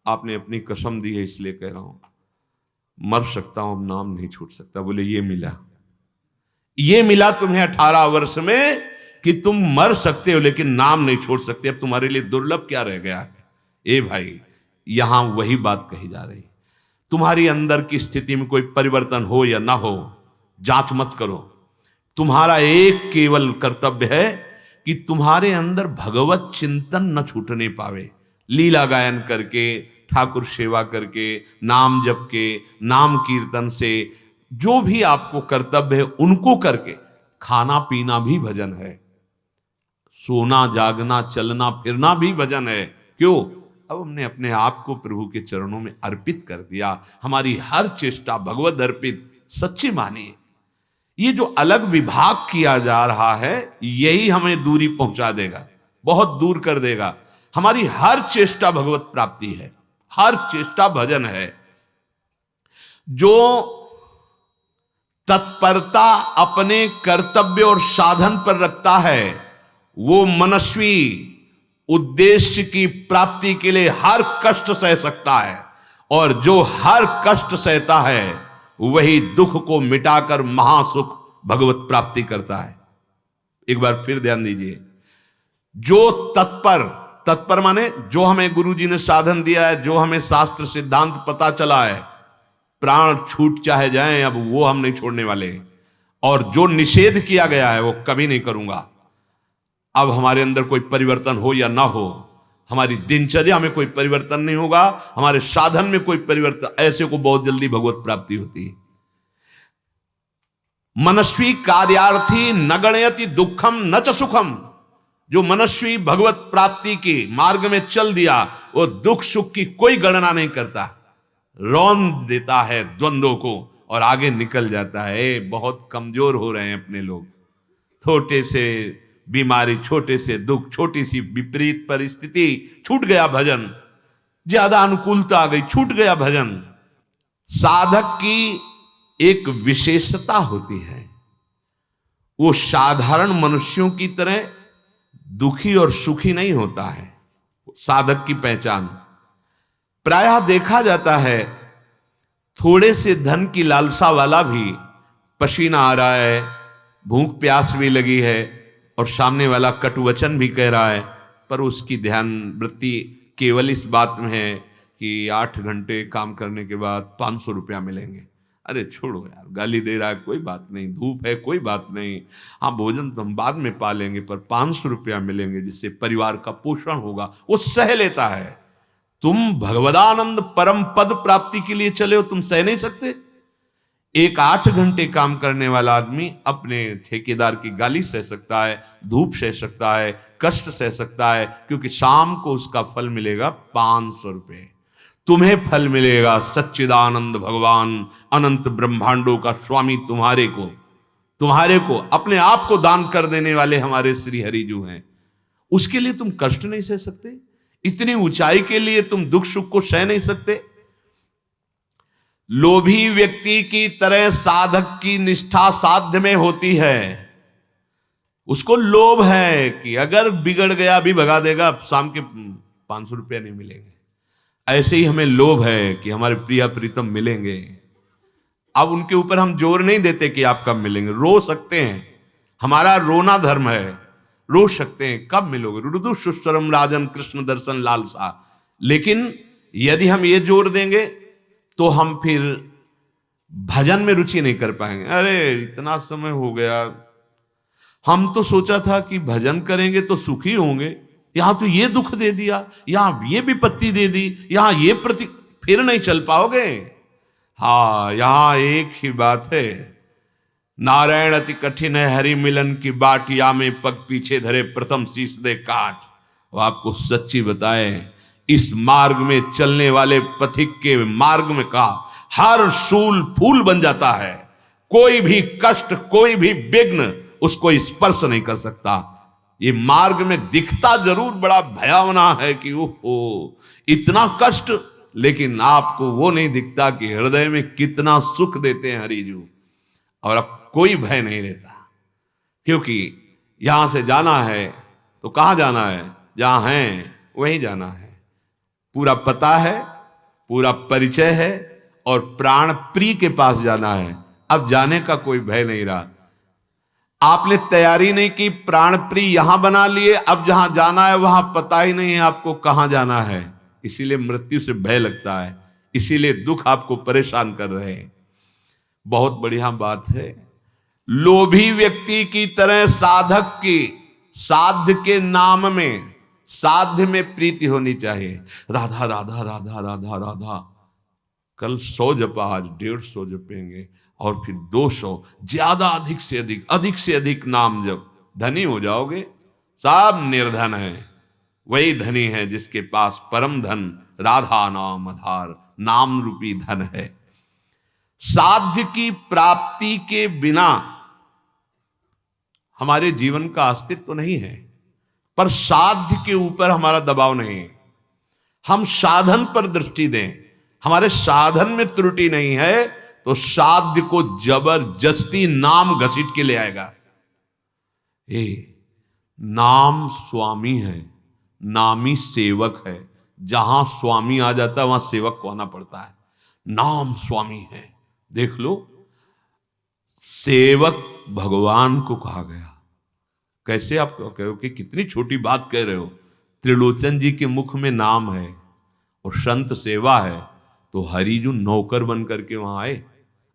आपने अपनी कसम दी है इसलिए कह रहा हूं, मर सकता हूं, अब नाम नहीं छूट सकता। बोले ये मिला तुम्हें 18 वर्ष में कि तुम मर सकते हो लेकिन नाम नहीं छोड़ सकते। अब तुम्हारे लिए दुर्लभ क्या रह गया है? ए भाई, यहां वही बात कही जा रही। तुम्हारी अंदर की स्थिति में कोई परिवर्तन हो या ना हो, जांच मत करो। तुम्हारा एक केवल कर्तव्य है कि तुम्हारे अंदर भगवत चिंतन न छूटने पावे। लीला गायन करके, ठाकुर सेवा करके, नाम जप के, नाम कीर्तन से, जो भी आपको कर्तव्य है उनको करके। खाना पीना भी भजन है, सोना जागना चलना फिरना भी भजन है। क्यों? अब हमने अपने आप को प्रभु के चरणों में अर्पित कर दिया। हमारी हर चेष्टा भगवत अर्पित सच्ची मानिए। ये जो अलग विभाग किया जा रहा है, यही हमें दूरी पहुंचा देगा, बहुत दूर कर देगा। हमारी हर चेष्टा भगवत प्राप्ति है, हर चेष्टा भजन है। जो तत्परता अपने कर्तव्य और साधन पर रखता है, वो मनस्वी उद्देश्य की प्राप्ति के लिए हर कष्ट सह सकता है। और जो हर कष्ट सहता है, वही दुख को मिटाकर महासुख भगवत प्राप्ति करता है। एक बार फिर ध्यान दीजिए, जो तत्पर माने जो हमें गुरु जी ने साधन दिया है, जो हमें शास्त्र सिद्धांत पता चला है, प्राण छूट चाहे जाएं, अब वो हम नहीं छोड़ने वाले। और जो निषेध किया गया है वो कभी नहीं करूंगा। अब हमारे अंदर कोई परिवर्तन हो या ना हो, हमारी दिनचर्या में कोई परिवर्तन नहीं होगा, हमारे साधन में कोई परिवर्तन, ऐसे को बहुत जल्दी भगवत प्राप्ति होती है। मनस्वी कार्यार्थी न गणयति दुखम न च सुखम। जो मनस्वी भगवत प्राप्ति के मार्ग में चल दिया, वो दुख सुख की कोई गणना नहीं करता, रौंद देता है द्वंद्वों को और आगे निकल जाता है। बहुत कमजोर हो रहे हैं अपने लोग। छोटे से बीमारी, छोटे से दुख, छोटी सी विपरीत परिस्थिति, छूट गया भजन। ज्यादा अनुकूलता आ गई, छूट गया भजन। साधक की एक विशेषता होती है, वो साधारण मनुष्यों की तरह दुखी और सुखी नहीं होता है। साधक की पहचान प्रायः देखा जाता है, थोड़े से धन की लालसा वाला भी पसीना आ रहा है, भूख प्यास भी लगी है और सामने वाला कटुवचन भी कह रहा है, पर उसकी ध्यान वृत्ति केवल इस बात में है कि 8 घंटे काम करने के बाद 500 रुपया मिलेंगे। अरे छोड़ो यार, गाली दे रहा है, कोई बात नहीं, धूप है, कोई बात नहीं, हाँ भोजन तो हम बाद में पा लेंगे, पर 500 रुपया मिलेंगे जिससे परिवार का पोषण होगा, वो सह लेता है। तुम भगवदानंद परम पद प्राप्ति के लिए चले हो, तुम सह नहीं सकते? एक 8 घंटे काम करने वाला आदमी अपने ठेकेदार की गाली सह सकता है, धूप सह सकता है, कष्ट सह सकता है, क्योंकि शाम को उसका फल मिलेगा 500 रुपये। तुम्हें फल मिलेगा सच्चिदानंद भगवान, अनंत ब्रह्मांडों का स्वामी तुम्हारे को अपने आप को दान कर देने वाले हमारे श्री हरिजू हैं। उसके लिए तुम कष्ट नहीं सह सकते? इतनी ऊंचाई के लिए तुम दुख सुख को सह नहीं सकते? लोभी व्यक्ति की तरह साधक की निष्ठा साध्य में होती है। उसको लोभ है कि अगर बिगड़ गया भी भगा देगा, शाम के 500 रुपया नहीं मिलेंगे। ऐसे ही हमें लोभ है कि हमारे प्रिया प्रीतम मिलेंगे। अब उनके ऊपर हम जोर नहीं देते कि आप कब मिलेंगे, रो सकते हैं, हमारा रोना धर्म है, रो सकते हैं, कब मिलोगे, रुदु सुस्वरम राजन कृष्ण दर्शन लालसा। लेकिन यदि हम ये जोर देंगे तो हम फिर भजन में रुचि नहीं कर पाएंगे। अरे इतना समय हो गया, हम तो सोचा था कि भजन करेंगे तो सुखी होंगे, यहां तो ये दुख दे दिया, यहां ये विपत्ति दे दी, यहां ये फिर नहीं चल पाओगे। हाँ, यहां एक ही बात है, नारायण अति कठिन है हरि मिलन की बाट, या में पग पीछे धरे प्रथम शीश दे काट। वो आपको सच्ची बताए, इस मार्ग में चलने वाले पथिक के मार्ग में का हर सूल फूल बन जाता है। कोई भी कष्ट, कोई भी विघ्न उसको स्पर्श नहीं कर सकता। ये मार्ग में दिखता जरूर बड़ा भयावना है कि ओहो इतना कष्ट, लेकिन आपको वो नहीं दिखता कि हृदय में कितना सुख देते हैं हरिजू। और अब कोई भय नहीं रहता, क्योंकि यहां से जाना है तो कहां जाना है, जहां है वहीं जाना है। पूरा पता है, पूरा परिचय है, और प्राण प्रिय के पास जाना है। अब जाने का कोई भय नहीं रहा। आपने तैयारी नहीं की, प्राण प्रिय यहां बना लिए, अब जहां जाना है वहां पता ही नहीं है आपको कहां जाना है। इसीलिए मृत्यु से भय लगता है, इसीलिए दुख आपको परेशान कर रहे हैं। बहुत बढ़िया बात है। लोभी व्यक्ति की तरह साधक की साध्य के नाम में, साध्य में प्रीति होनी चाहिए। राधा राधा राधा राधा राधा, कल 100 जपा, आज 150 जपेंगे, और फिर 200, ज्यादा, अधिक से अधिक नाम जप, धनी हो जाओगे। सब निर्धन है, वही धनी है जिसके पास परम धन राधा नाम आधार नाम रूपी धन है। साध्य की प्राप्ति के बिना हमारे जीवन का अस्तित्व तो नहीं है, पर साध्य के ऊपर हमारा दबाव नहीं है। हम साधन पर दृष्टि दें, हमारे साधन में त्रुटि नहीं है तो साध्य को जबरदस्ती नाम घसीट के ले आएगा। नाम स्वामी है, नामी सेवक है। जहां स्वामी आ जाता है वहां सेवक को आना पड़ता है। नाम स्वामी है, देख लो, सेवक भगवान को कहा गया। कैसे आप कहो कि कितनी छोटी बात कह रहे हो। त्रिलोचन जी के मुख में नाम है और संत सेवा है, तो हरि जो नौकर बन करके वहां आए,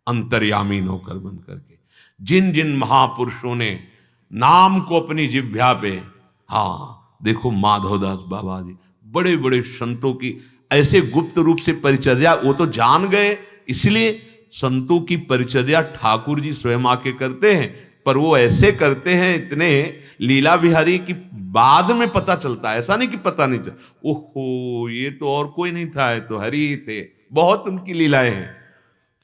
अंतर्यामी नौकर बन करके। जिन जिन महापुरुषों ने नाम को अपनी जिह्वा पे, हाँ देखो माधवदास बाबा जी, बड़े बड़े संतों की ऐसे गुप्त रूप से परिचर्या, वो तो जान गए, इसलिए संतों की परिचर्या ठाकुर जी स्वयं आके करते हैं, पर वो ऐसे करते हैं इतने लीला बिहारी की बाद में पता चलता है, ऐसा नहीं कि पता नहीं चलता। ओहो ये तो और कोई नहीं था, ये तो हरि ही थे। बहुत उनकी लीलाएं हैं।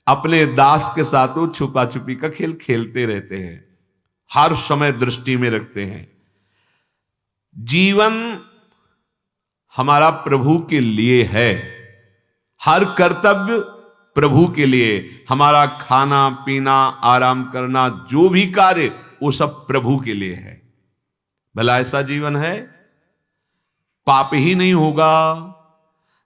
अपने दास के साथ वो छुपा छुपी का खेल खेलते रहते हैं, हर समय दृष्टि में रखते हैं। जीवन हमारा प्रभु के लिए है, हर कर्तव्य प्रभु के लिए। हमारा खाना पीना आराम करना जो भी कार्य वो सब प्रभु के लिए है। भला ऐसा जीवन है, पाप ही नहीं होगा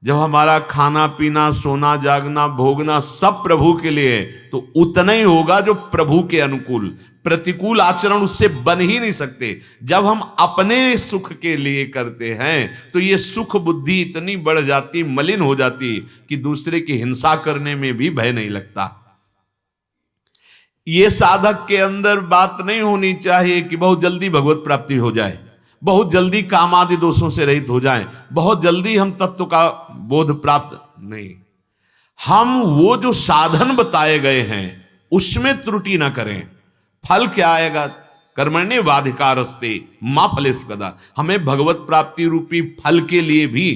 जब हमारा खाना पीना सोना जागना भोगना सब प्रभु के लिए है, तो उतना ही होगा जो प्रभु के अनुकूल। प्रतिकूल आचरण उससे बन ही नहीं सकते। जब हम अपने सुख के लिए करते हैं तो ये सुख बुद्धि इतनी बढ़ जाती, मलिन हो जाती कि दूसरे की हिंसा करने में भी भय नहीं लगता। ये साधक के अंदर बात नहीं होनी चाहिए कि बहुत जल्दी भगवत प्राप्ति हो जाए, बहुत जल्दी काम आदि दोषों से रहित हो जाएं, बहुत जल्दी हम तत्व का बोध प्राप्त नहीं। हम वो जो साधन बताए गए हैं उसमें त्रुटि ना करें। फल क्या आएगा, कर्मण्येवाधिकारस्ते मां फलेषु कदा। हमें भगवत प्राप्ति रूपी फल के लिए भी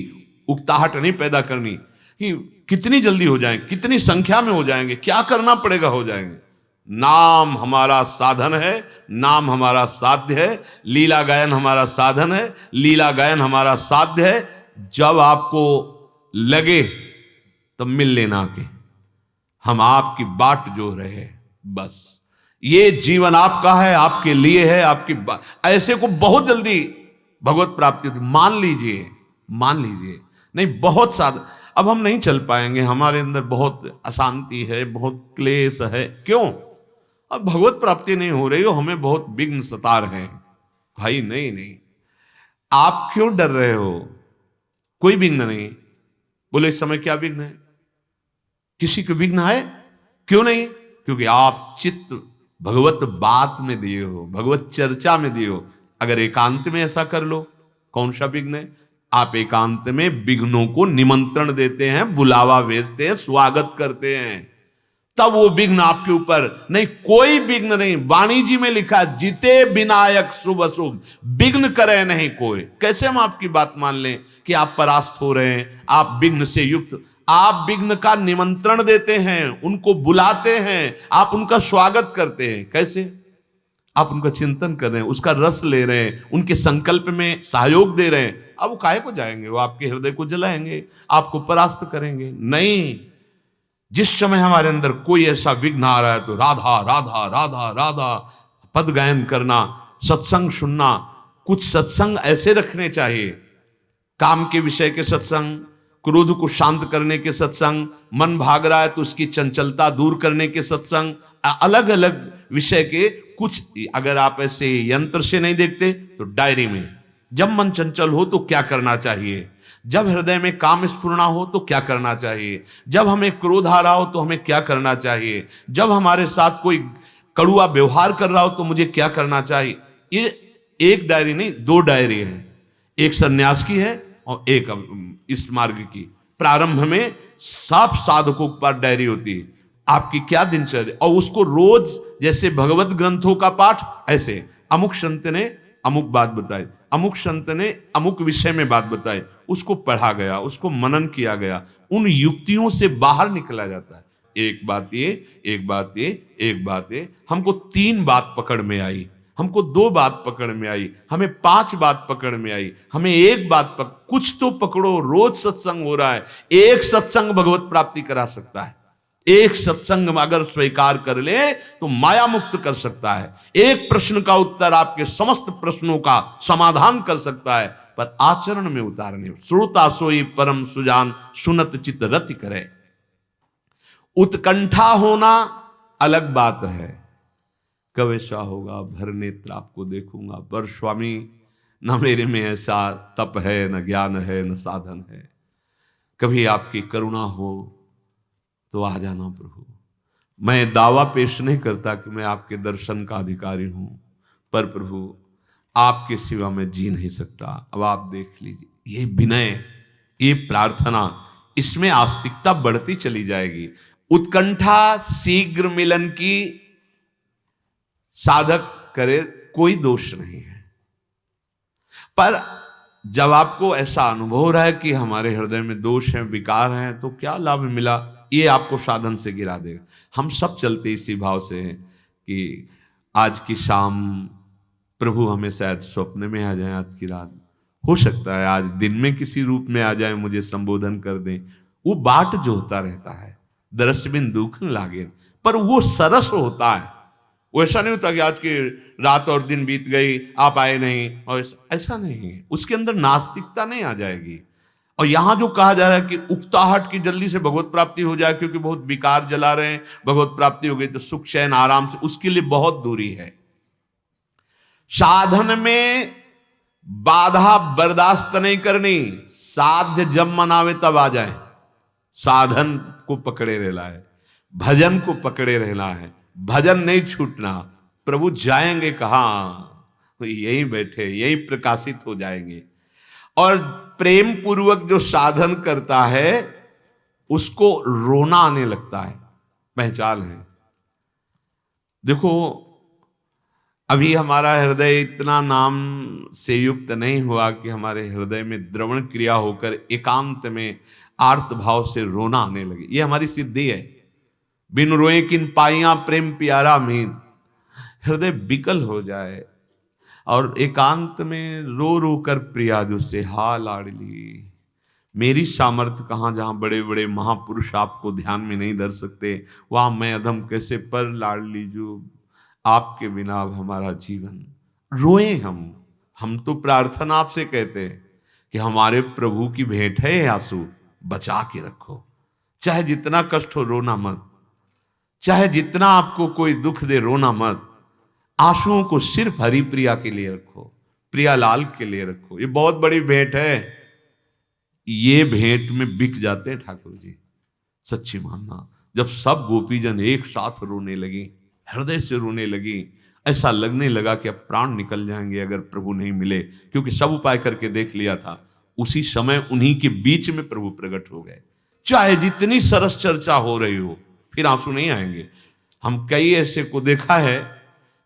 उकताहट नहीं पैदा करनी कि कितनी जल्दी हो जाएं, कितनी संख्या में हो जाएंगे, क्या करना पड़ेगा हो जाएंगे। नाम हमारा साधन है, नाम हमारा साध्य है, लीला गायन हमारा साधन है, लीला गायन हमारा साध्य है। जब आपको लगे तो मिल लेना के हम आपकी बाट जो रहे, बस ये जीवन आपका है, आपके लिए है, आपकी ऐसे को बहुत जल्दी भगवत प्राप्ति होती। मान लीजिए नहीं, बहुत साधन अब हम नहीं चल पाएंगे, हमारे अंदर बहुत अशांति है, बहुत क्लेश है। क्यों? अब भगवत प्राप्ति नहीं हो रही हो, हमें बहुत विघ्न सता रहे हैं। भाई नहीं, आप क्यों डर रहे हो? कोई विघ्न नहीं। बोले इस समय क्या विघ्न है? किसी को विघ्न है? क्यों नहीं? क्योंकि आप चित्त भगवत बात में दिए हो, भगवत चर्चा में दिए हो। अगर एकांत में ऐसा कर लो, कौन सा विघ्न है? आप एकांत में विघ्नों को निमंत्रण देते हैं, बुलावा भेजते हैं, स्वागत करते हैं, तब वो विघ्न आपके ऊपर नहीं। कोई विघ्न नहीं। वाणी जी में लिखा, जिते विनायक शुभ अशुभ, विघ्न करे नहीं कोई। कैसे हम आपकी बात मान लें कि आप परास्त हो रहे हैं, आप विघ्न से युक्त? आप विघ्न का निमंत्रण देते हैं, उनको बुलाते हैं, आप उनका स्वागत करते हैं। कैसे? आप उनका चिंतन कर रहे हैं, उसका रस ले रहे हैं, उनके संकल्प में सहयोग दे रहे हैं। अब वो काहे को जाएंगे? वो आपके हृदय को जलाएंगे, आपको परास्त करेंगे। नहीं, जिस समय हमारे अंदर कोई ऐसा विघ्न आ रहा है तो राधा राधा राधा राधा पद गायन करना, सत्संग सुनना। कुछ सत्संग ऐसे रखने चाहिए, काम के विषय के सत्संग, क्रोध को शांत करने के सत्संग, मन भाग रहा है तो उसकी चंचलता दूर करने के सत्संग, अलग अलग विषय के कुछ। अगर आप ऐसे यंत्र से नहीं देखते तो डायरी में, जब मन चंचल हो तो क्या करना चाहिए, जब हृदय में काम स्फुरना हो तो क्या करना चाहिए, जब हमें क्रोध आ रहा हो तो हमें क्या करना चाहिए, जब हमारे साथ कोई कड़ुआ व्यवहार कर रहा हो तो मुझे क्या करना चाहिए। ये एक डायरी नहीं, 2 डायरी है, एक सन्यास की है और एक इस मार्ग की। प्रारंभ में सब साधकों पर डायरी होती है, आपकी क्या दिनचर्या, और उसको रोज जैसे भगवत ग्रंथों का पाठ, ऐसे अमुक संत ने अमुक बात बताई, अमुक संत ने अमुक विषय में बात बताई, उसको पढ़ा गया, उसको मनन किया गया, उन युक्तियों से बाहर निकला जाता है। एक बात ये, एक बात ये, एक बात ये। हमको 3 बात पकड़ में आई, हमको 2 बात पकड़ में आई, हमें 5 बात पकड़ में आई, हमें 1 बात कुछ तो पकड़ो। रोज सत्संग हो रहा है, एक सत्संग भगवत प्राप्ति करा सकता है। एक सत्संग अगर स्वीकार कर ले तो माया मुक्त कर सकता है। एक प्रश्न का उत्तर आपके समस्त प्रश्नों का समाधान कर सकता है, पर आचरण में उतारने। श्रोता सोई परम सुजान, सुनत चित रति करे। उत्कंठा होना अलग बात है, कब ऐसा होगा, भर नेत्र आपको देखूंगा, पर स्वामी न मेरे में ऐसा तप है, न ज्ञान है, न साधन है। कभी आपकी करुणा हो तो आ जाना प्रभु। मैं दावा पेश नहीं करता कि मैं आपके दर्शन का अधिकारी हूं, पर प्रभु आपके सिवा मैं जी नहीं सकता। अब आप देख लीजिए, ये विनय, ये प्रार्थना, इसमें आस्तिकता बढ़ती चली जाएगी। उत्कंठा शीघ्र मिलन की साधक करे, कोई दोष नहीं है, पर जब आपको ऐसा अनुभव हो रहा है कि हमारे हृदय में दोष हैं, विकार हैं, तो क्या लाभ मिला, ये आपको साधन से गिरा देगा। हम सब चलते इसी भाव से हैं कि आज की शाम प्रभु हमें शायद स्वप्न में आ जाए, आज की रात हो सकता है आज दिन में किसी रूप में आ जाए, मुझे संबोधन कर दें। वो बाट जो होता रहता है, दरसबिन दुखन लागे, पर वो सरस होता है। वो ऐसा नहीं होता कि आज की रात और दिन बीत गई, आप आए नहीं, और ऐसा नहीं है। उसके अंदर नास्तिकता नहीं आ जाएगी। और यहां जो कहा जा रहा है कि उकताहट की जल्दी से भगवत प्राप्ति हो जाए, क्योंकि बहुत विकार जला रहे हैं, भगवत प्राप्ति हो गई तो सुख चैन आराम से, उसके लिए बहुत दूरी है। साधन में बाधा बर्दाश्त नहीं करनी, साध्य जब मनावे तब आ जाए। साधन को पकड़े रहना है, भजन को पकड़े रहना है, भजन नहीं छूटना। प्रभु जाएंगे कहां, तो यहीं बैठे, यहीं प्रकाशित हो जाएंगे। और प्रेम पूर्वक जो साधन करता है उसको रोना आने लगता है, पहचान है। देखो, अभी हमारा हृदय इतना नाम से युक्त नहीं हुआ कि हमारे हृदय में द्रवण क्रिया होकर एकांत में आर्त भाव से रोना आने लगे। ये हमारी सिद्धि है। बिन रोए किन पाइया प्रेम प्यारा मीत, हृदय विकल हो जाए और एकांत में रो रो कर प्रिया जो से हा लाडली, मेरी सामर्थ्य कहाँ, जहां बड़े बड़े महापुरुष आपको ध्यान में नहीं धर सकते, वहां मैं अधम कैसे, पर लाडली जो आपके बिना अब हमारा जीवन। रोए हम तो प्रार्थना आपसे कहते हैं कि हमारे प्रभु की भेंट है आंसू, बचा के रखो। चाहे जितना कष्ट हो रोना मत, चाहे जितना आपको कोई दुख दे रोना मत। आंसुओं को सिर्फ हरि प्रिया के लिए रखो, प्रिया लाल के लिए रखो। ये बहुत बड़ी भेंट है, ये भेंट में बिक जाते हैं ठाकुर जी। सच्ची मानना, जब सब गोपीजन एक साथ रोने लगे, हृदय से रोने लगी, ऐसा लगने लगा कि अब प्राण निकल जाएंगे अगर प्रभु नहीं मिले, क्योंकि सब उपाय करके देख लिया था। उसी समय उन्हीं के बीच में प्रभु प्रकट हो गए। चाहे जितनी सरस चर्चा हो रही हो, फिर आंसू नहीं आएंगे। हम कई ऐसे को देखा है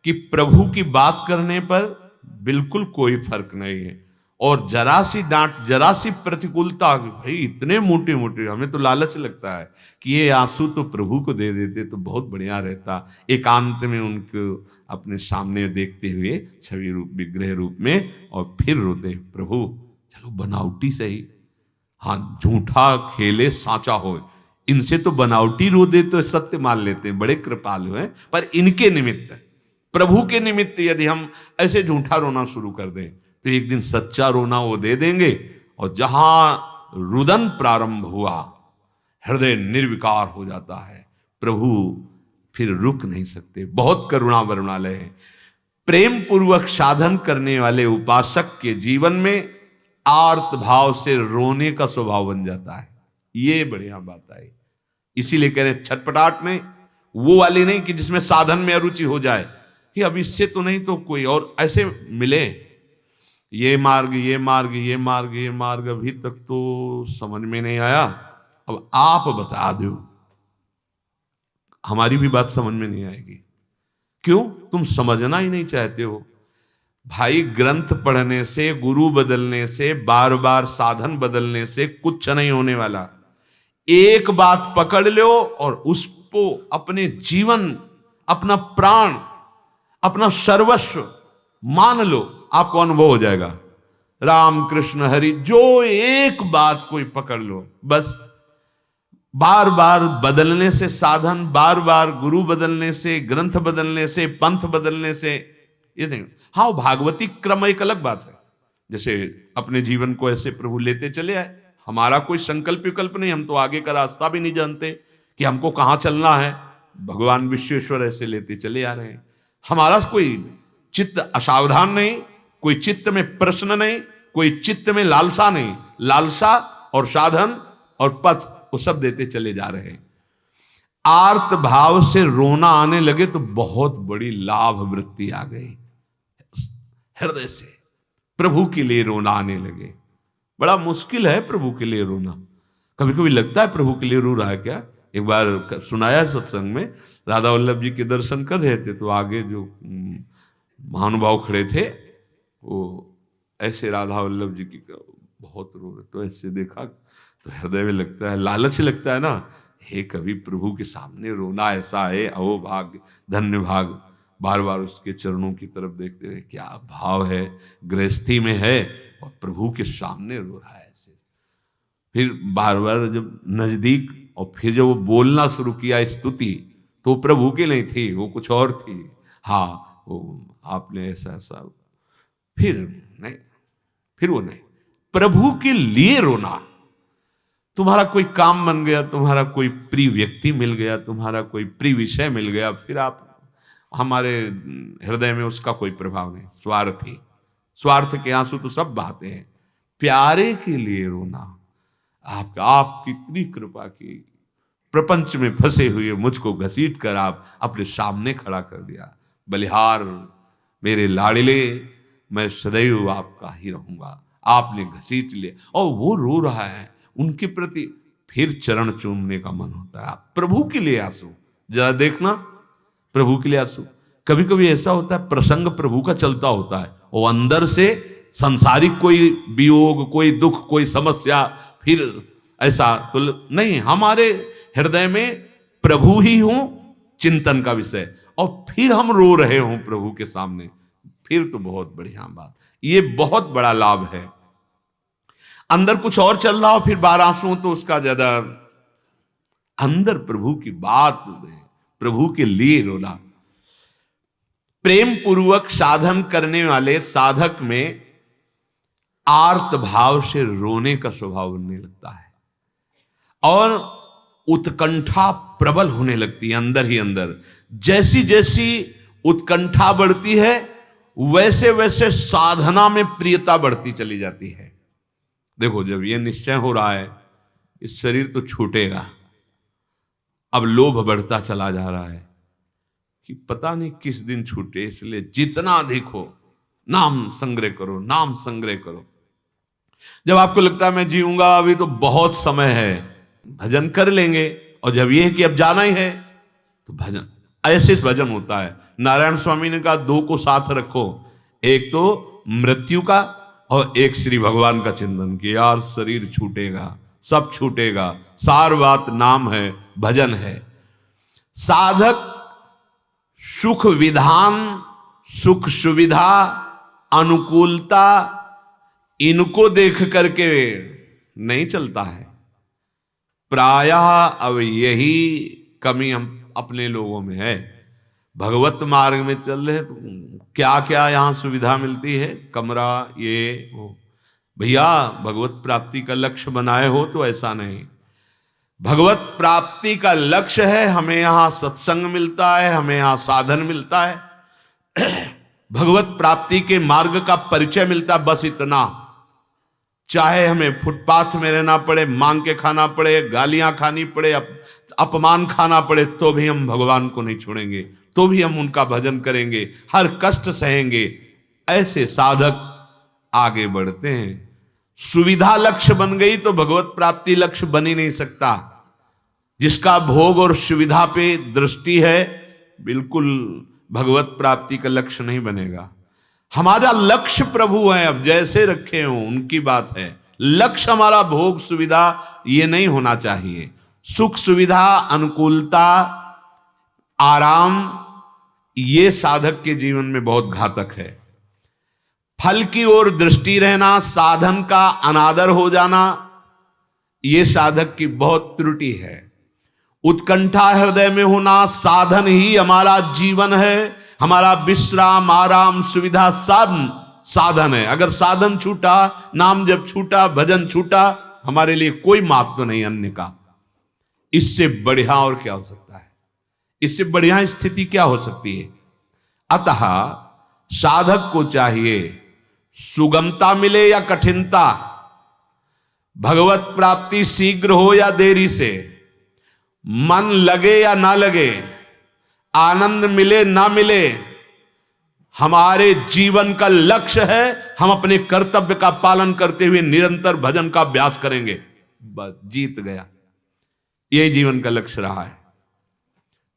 कि प्रभु की बात करने पर बिल्कुल कोई फर्क नहीं है, और जरा सी डांट, जरा सी प्रतिकूलता, भाई इतने मोटे मोटे, हमें तो लालच लगता है कि ये आंसू तो प्रभु को दे देते तो बहुत बढ़िया रहता, एकांत में उनको अपने सामने देखते हुए छवि रूप, विग्रह रूप में, और फिर रोते, प्रभु चलो बनावटी सही, हाँ झूठा खेले साचा हो, इनसे तो बनावटी रो दे तो सत्य मान लेते हैं, बड़े कृपालु हैं, पर इनके निमित्त, प्रभु के निमित्त यदि हम ऐसे झूठा रोना शुरू कर दें तो एक दिन सच्चा रोना वो दे देंगे, और जहां रुदन प्रारंभ हुआ हृदय निर्विकार हो जाता है, प्रभु फिर रुक नहीं सकते। बहुत करुणा वरुणालय है। प्रेम पूर्वक साधन करने वाले उपासक के जीवन में आर्त भाव से रोने का स्वभाव बन जाता है। ये बढ़िया बात आई, इसीलिए कह रहे छटपटाहट नहीं, वो वाली नहीं कि जिसमें साधन में अरुचि हो जाए कि अब इससे तो नहीं तो कोई और ऐसे मिले, ये मार्ग ये मार्ग ये मार्ग ये मार्ग अभी तक तो समझ में नहीं आया, अब आप बता दो, हमारी भी बात समझ में नहीं आएगी। क्यों? तुम समझना ही नहीं चाहते हो। भाई ग्रंथ पढ़ने से, गुरु बदलने से, बार बार साधन बदलने से कुछ नहीं होने वाला। एक बात पकड़ लो और उसको अपने जीवन, अपना प्राण, अपना सर्वस्व मान लो, आपको अनुभव हो जाएगा। राम कृष्ण हरि, जो एक बात कोई पकड़ लो, बस बार बार बदलने से साधन, बार बार गुरु बदलने से, ग्रंथ बदलने से, पंथ बदलने से ये नहीं। हाँ, भागवती क्रम एक अलग बात है, जैसे अपने जीवन को ऐसे प्रभु लेते चले आए, हमारा कोई संकल्प विकल्प नहीं, हम तो आगे का रास्ता भी नहीं जानते कि हमको कहाँ चलना है, भगवान विश्वेश्वर ऐसे लेते चले आ रहे हैं। हमारा कोई चित्त असावधान नहीं, कोई चित्त में प्रश्न नहीं, कोई चित्त में लालसा नहीं, लालसा और साधन और पथ वो सब देते चले जा रहे हैं। आर्त भाव से रोना आने लगे तो बहुत बड़ी लाभ वृत्ति आ गई, हृदय से प्रभु के लिए रोना आने लगे। बड़ा मुश्किल है प्रभु के लिए रोना, कभी कभी लगता है प्रभु के लिए रो रहा है क्या। एक बार सुनाया सत्संग में, राधा वल्लभ जी के दर्शन कर रहे थे तो आगे जो महानुभाव खड़े थे वो ऐसे राधा वल्लभ जी की बहुत रो रहे, तो ऐसे देखा तो हृदय में लगता है, लालच लगता है ना, हे कभी प्रभु के सामने रोना ऐसा है, अहो भाग्य, धन्य भाग, बार बार उसके चरणों की तरफ देखते हुए क्या भाव है, गृहस्थी में है और प्रभु के सामने रो रहा है ऐसे। फिर बार बार जब नजदीक और फिर जब वो बोलना शुरू किया स्तुति, तो प्रभु की नहीं थी, वो कुछ और थी। हाँ, वो आपने ऐसा ऐसा, फिर नहीं, फिर वो नहीं, प्रभु के लिए रोना। तुम्हारा कोई काम बन गया, तुम्हारा कोई प्रिय व्यक्ति मिल गया, तुम्हारा कोई प्रिय विषय मिल गया, फिर आप, हमारे हृदय में उसका कोई प्रभाव नहीं, स्वार्थी, स्वार्थ के आंसू तो सब बहाते हैं। प्यारे के लिए रोना, आप कितनी कृपा की, प्रपंच में फंसे हुए मुझको घसीट कर आप अपने सामने खड़ा कर दिया, बलिहार मेरे लाडले, मैं सदैव आपका ही रहूंगा, आपने घसीट लिया। और वो रो रहा है उनके प्रति, फिर चरण चूमने का मन होता है। प्रभु के लिए आंसू, जरा देखना, प्रभु के लिए आंसू। कभी कभी ऐसा होता है प्रसंग प्रभु का चलता होता है, वो अंदर से सांसारिक कोई वियोग, कोई दुख, कोई समस्या, फिर ऐसा तो नहीं, हमारे हृदय में प्रभु ही हो चिंतन का विषय, और फिर हम रो रहे हों प्रभु के सामने, फिर तो बहुत बढ़िया बात। ये बहुत बड़ा लाभ है। अंदर कुछ और चल रहा हो फिर बार आंसू, तो उसका ज्यादा, अंदर प्रभु की बात, प्रभु के लिए रोना। प्रेम पूर्वक साधन करने वाले साधक में आर्त भाव से रोने का स्वभाव बनने लगता है और उत्कंठा प्रबल होने लगती है अंदर ही अंदर। जैसी जैसी उत्कंठा बढ़ती है वैसे वैसे साधना में प्रियता बढ़ती चली जाती है। देखो, जब ये निश्चय हो रहा है इस शरीर तो छूटेगा, अब लोभ बढ़ता चला जा रहा है कि पता नहीं किस दिन छूटे, इसलिए जितना अधिक हो नाम संग्रह करो, नाम संग्रह करो। जब आपको लगता है मैं जीऊंगा, अभी तो बहुत समय है, भजन कर लेंगे, और जब यह है कि अब जाना ही है तो भजन, ऐसे भजन होता है। नारायण स्वामी ने कहा दो को साथ रखो, एक तो मृत्यु का और एक श्री भगवान का चिंतन, कि यार शरीर छूटेगा, सब छूटेगा, सार बात नाम है, भजन है। साधक सुख विधान, सुख सुविधा, अनुकूलता, इनको देख करके नहीं चलता है। प्रायः अब यही कमी हम अपने लोगों में है। भगवत मार्ग में चल रहे तो क्या क्या यहां सुविधा मिलती है, कमरा, ये वो। भैया भगवत प्राप्ति का लक्ष्य बनाए हो तो ऐसा नहीं। भगवत प्राप्ति का लक्ष्य है, हमें यहां सत्संग मिलता है, हमें यहां साधन मिलता है, भगवत प्राप्ति के मार्ग का परिचय मिलता, बस इतना। चाहे हमें फुटपाथ में रहना पड़े, मांग के खाना पड़े, गालियां खानी पड़े, अपमान खाना पड़े, तो भी हम भगवान को नहीं छोड़ेंगे, तो भी हम उनका भजन करेंगे, हर कष्ट सहेंगे। ऐसे साधक आगे बढ़ते हैं। सुविधा लक्ष्य बन गई तो भगवत प्राप्ति लक्ष्य बन ही नहीं सकता। जिसका भोग और सुविधा पे दृष्टि है, बिल्कुल भगवत प्राप्ति का लक्ष्य नहीं बनेगा। हमारा लक्ष्य प्रभु है, अब जैसे रखे हो उनकी बात है। लक्ष्य हमारा भोग सुविधा ये नहीं होना चाहिए। सुख सुविधा, अनुकूलता, आराम, ये साधक के जीवन में बहुत घातक है। फल की ओर दृष्टि रहना, साधन का अनादर हो जाना, ये साधक की बहुत त्रुटि है। उत्कंठा हृदय में होना, साधन ही हमारा जीवन है, हमारा विश्राम, आराम, सुविधा सब साधन है। अगर साधन छूटा, नाम जब छूटा, भजन छूटा, हमारे लिए कोई महत्व नहीं अन्य का। इससे बढ़िया और क्या हो सकता है? इससे बढ़िया स्थिति क्या हो सकती है? अतः साधक को चाहिए सुगमता मिले या कठिनता, भगवत प्राप्ति शीघ्र हो या देरी से, मन लगे या ना लगे, आनंद मिले ना मिले, हमारे जीवन का लक्ष्य है हम अपने कर्तव्य का पालन करते हुए निरंतर भजन का अभ्यास करेंगे। बस जीत गया। यही जीवन का लक्ष्य रहा है।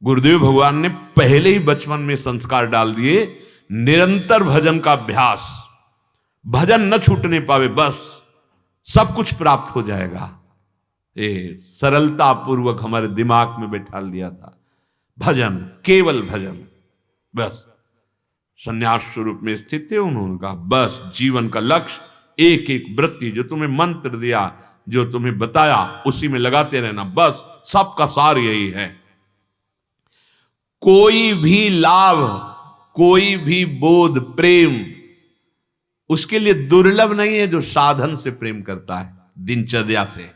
गुरुदेव भगवान ने पहले ही बचपन में संस्कार डाल दिए, निरंतर भजन का अभ्यास, भजन न छूटने पावे, बस सब कुछ प्राप्त हो जाएगा। ये सरलता पूर्वक हमारे दिमाग में बैठा दिया था। भजन, केवल भजन, बस संन्यास स्वरूप में स्थित है। उन्होंने कहा बस जीवन का लक्ष्य एक एक वृत्ति, जो तुम्हें मंत्र दिया, जो तुम्हें बताया, उसी में लगाते रहना, बस सबका सार यही है। कोई भी लाभ, कोई भी बोध, प्रेम उसके लिए दुर्लभ नहीं है जो साधन से प्रेम करता है, दिनचर्या से।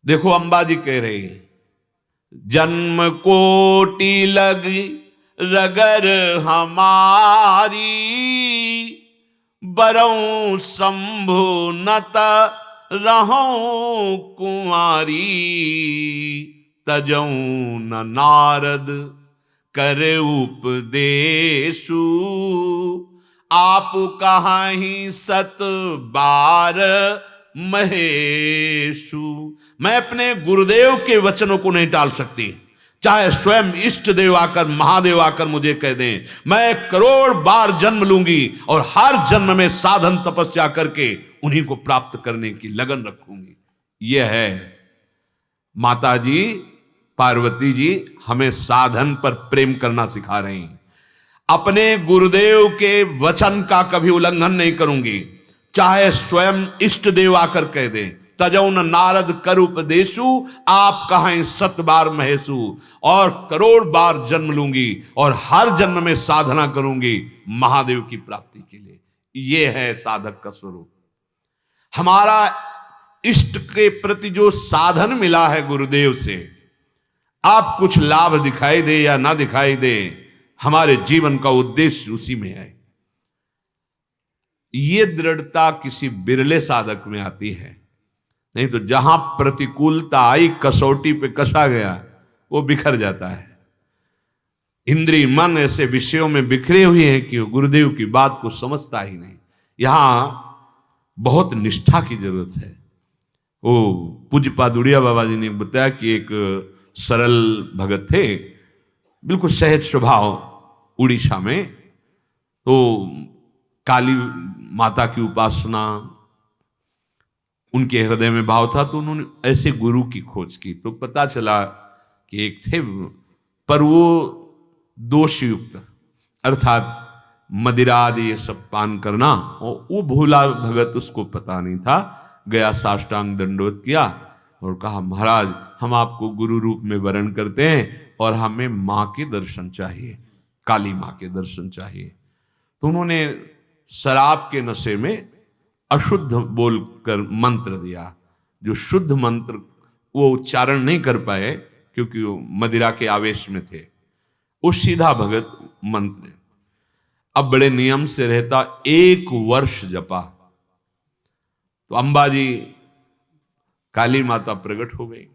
देखो अंबाजी कह रहे हैं, जन्म कोटि लगी रगर हमारी, बरऊं शंभु नत रहूं कुंवारी, तजऊं न नारद करे उपदेशु, आप कहाहीं सत बार महेशु। मैं अपने गुरुदेव के वचनों को नहीं टाल सकती, चाहे स्वयं इष्ट देव आकर, महादेव आकर मुझे कह दें, मैं करोड़ बार जन्म लूंगी और हर जन्म में साधन तपस्या करके उन्हीं को प्राप्त करने की लगन रखूंगी। यह है माता जी, पार्वती जी हमें साधन पर प्रेम करना सिखा रही हैं। अपने गुरुदेव के वचन का कभी उल्लंघन नहीं करूंगी, चाहे स्वयं इष्ट देव आकर कह दे, तजौन नारद कर उपदेशु, आप कहें सत बार महेशु, और करोड़ बार जन्म लूंगी और हर जन्म में साधना करूंगी महादेव की प्राप्ति के लिए। यह है साधक का स्वरूप। हमारा इष्ट के प्रति जो साधन मिला है गुरुदेव से, आप कुछ लाभ दिखाई दे या ना दिखाई दे, हमारे जीवन का उद्देश्य उसी में है। ये दृढ़ता किसी बिरले साधक में आती है। नहीं तो जहां प्रतिकूलता आई, कसौटी पे कसा गया, वो बिखर जाता है। इंद्रिय मन ऐसे विषयों में बिखरे हुए हैं कि वो गुरुदेव की बात को समझता ही नहीं। यहां बहुत निष्ठा की जरूरत है। वो पूज्य पादुड़िया बाबा जी ने बताया कि एक सरल भगत थे, बिल्कुल सहज स्वभाव, उड़ीसा में। तो काली माता की उपासना उनके हृदय में भाव था, तो उन्होंने ऐसे गुरु की खोज की। तो पता चला कि एक थे, पर वो दोषयुक्त, अर्थात मदिरा आदि ये सब पान करना, और वो भोला भगत, उसको पता नहीं था। गया, साष्टांग दंडोत किया और कहा, महाराज हम आपको गुरु रूप में वरण करते हैं और हमें माँ के दर्शन चाहिए, काली माँ के दर्शन चाहिए। तो उन्होंने शराब के नशे में अशुद्ध बोलकर मंत्र दिया। जो शुद्ध मंत्र वो उच्चारण नहीं कर पाए क्योंकि वो मदिरा के आवेश में थे। वो सीधा भगत मंत्र अब बड़े नियम से रहता, 1 वर्ष जपा। तो अंबाजी काली माता प्रकट हो गई।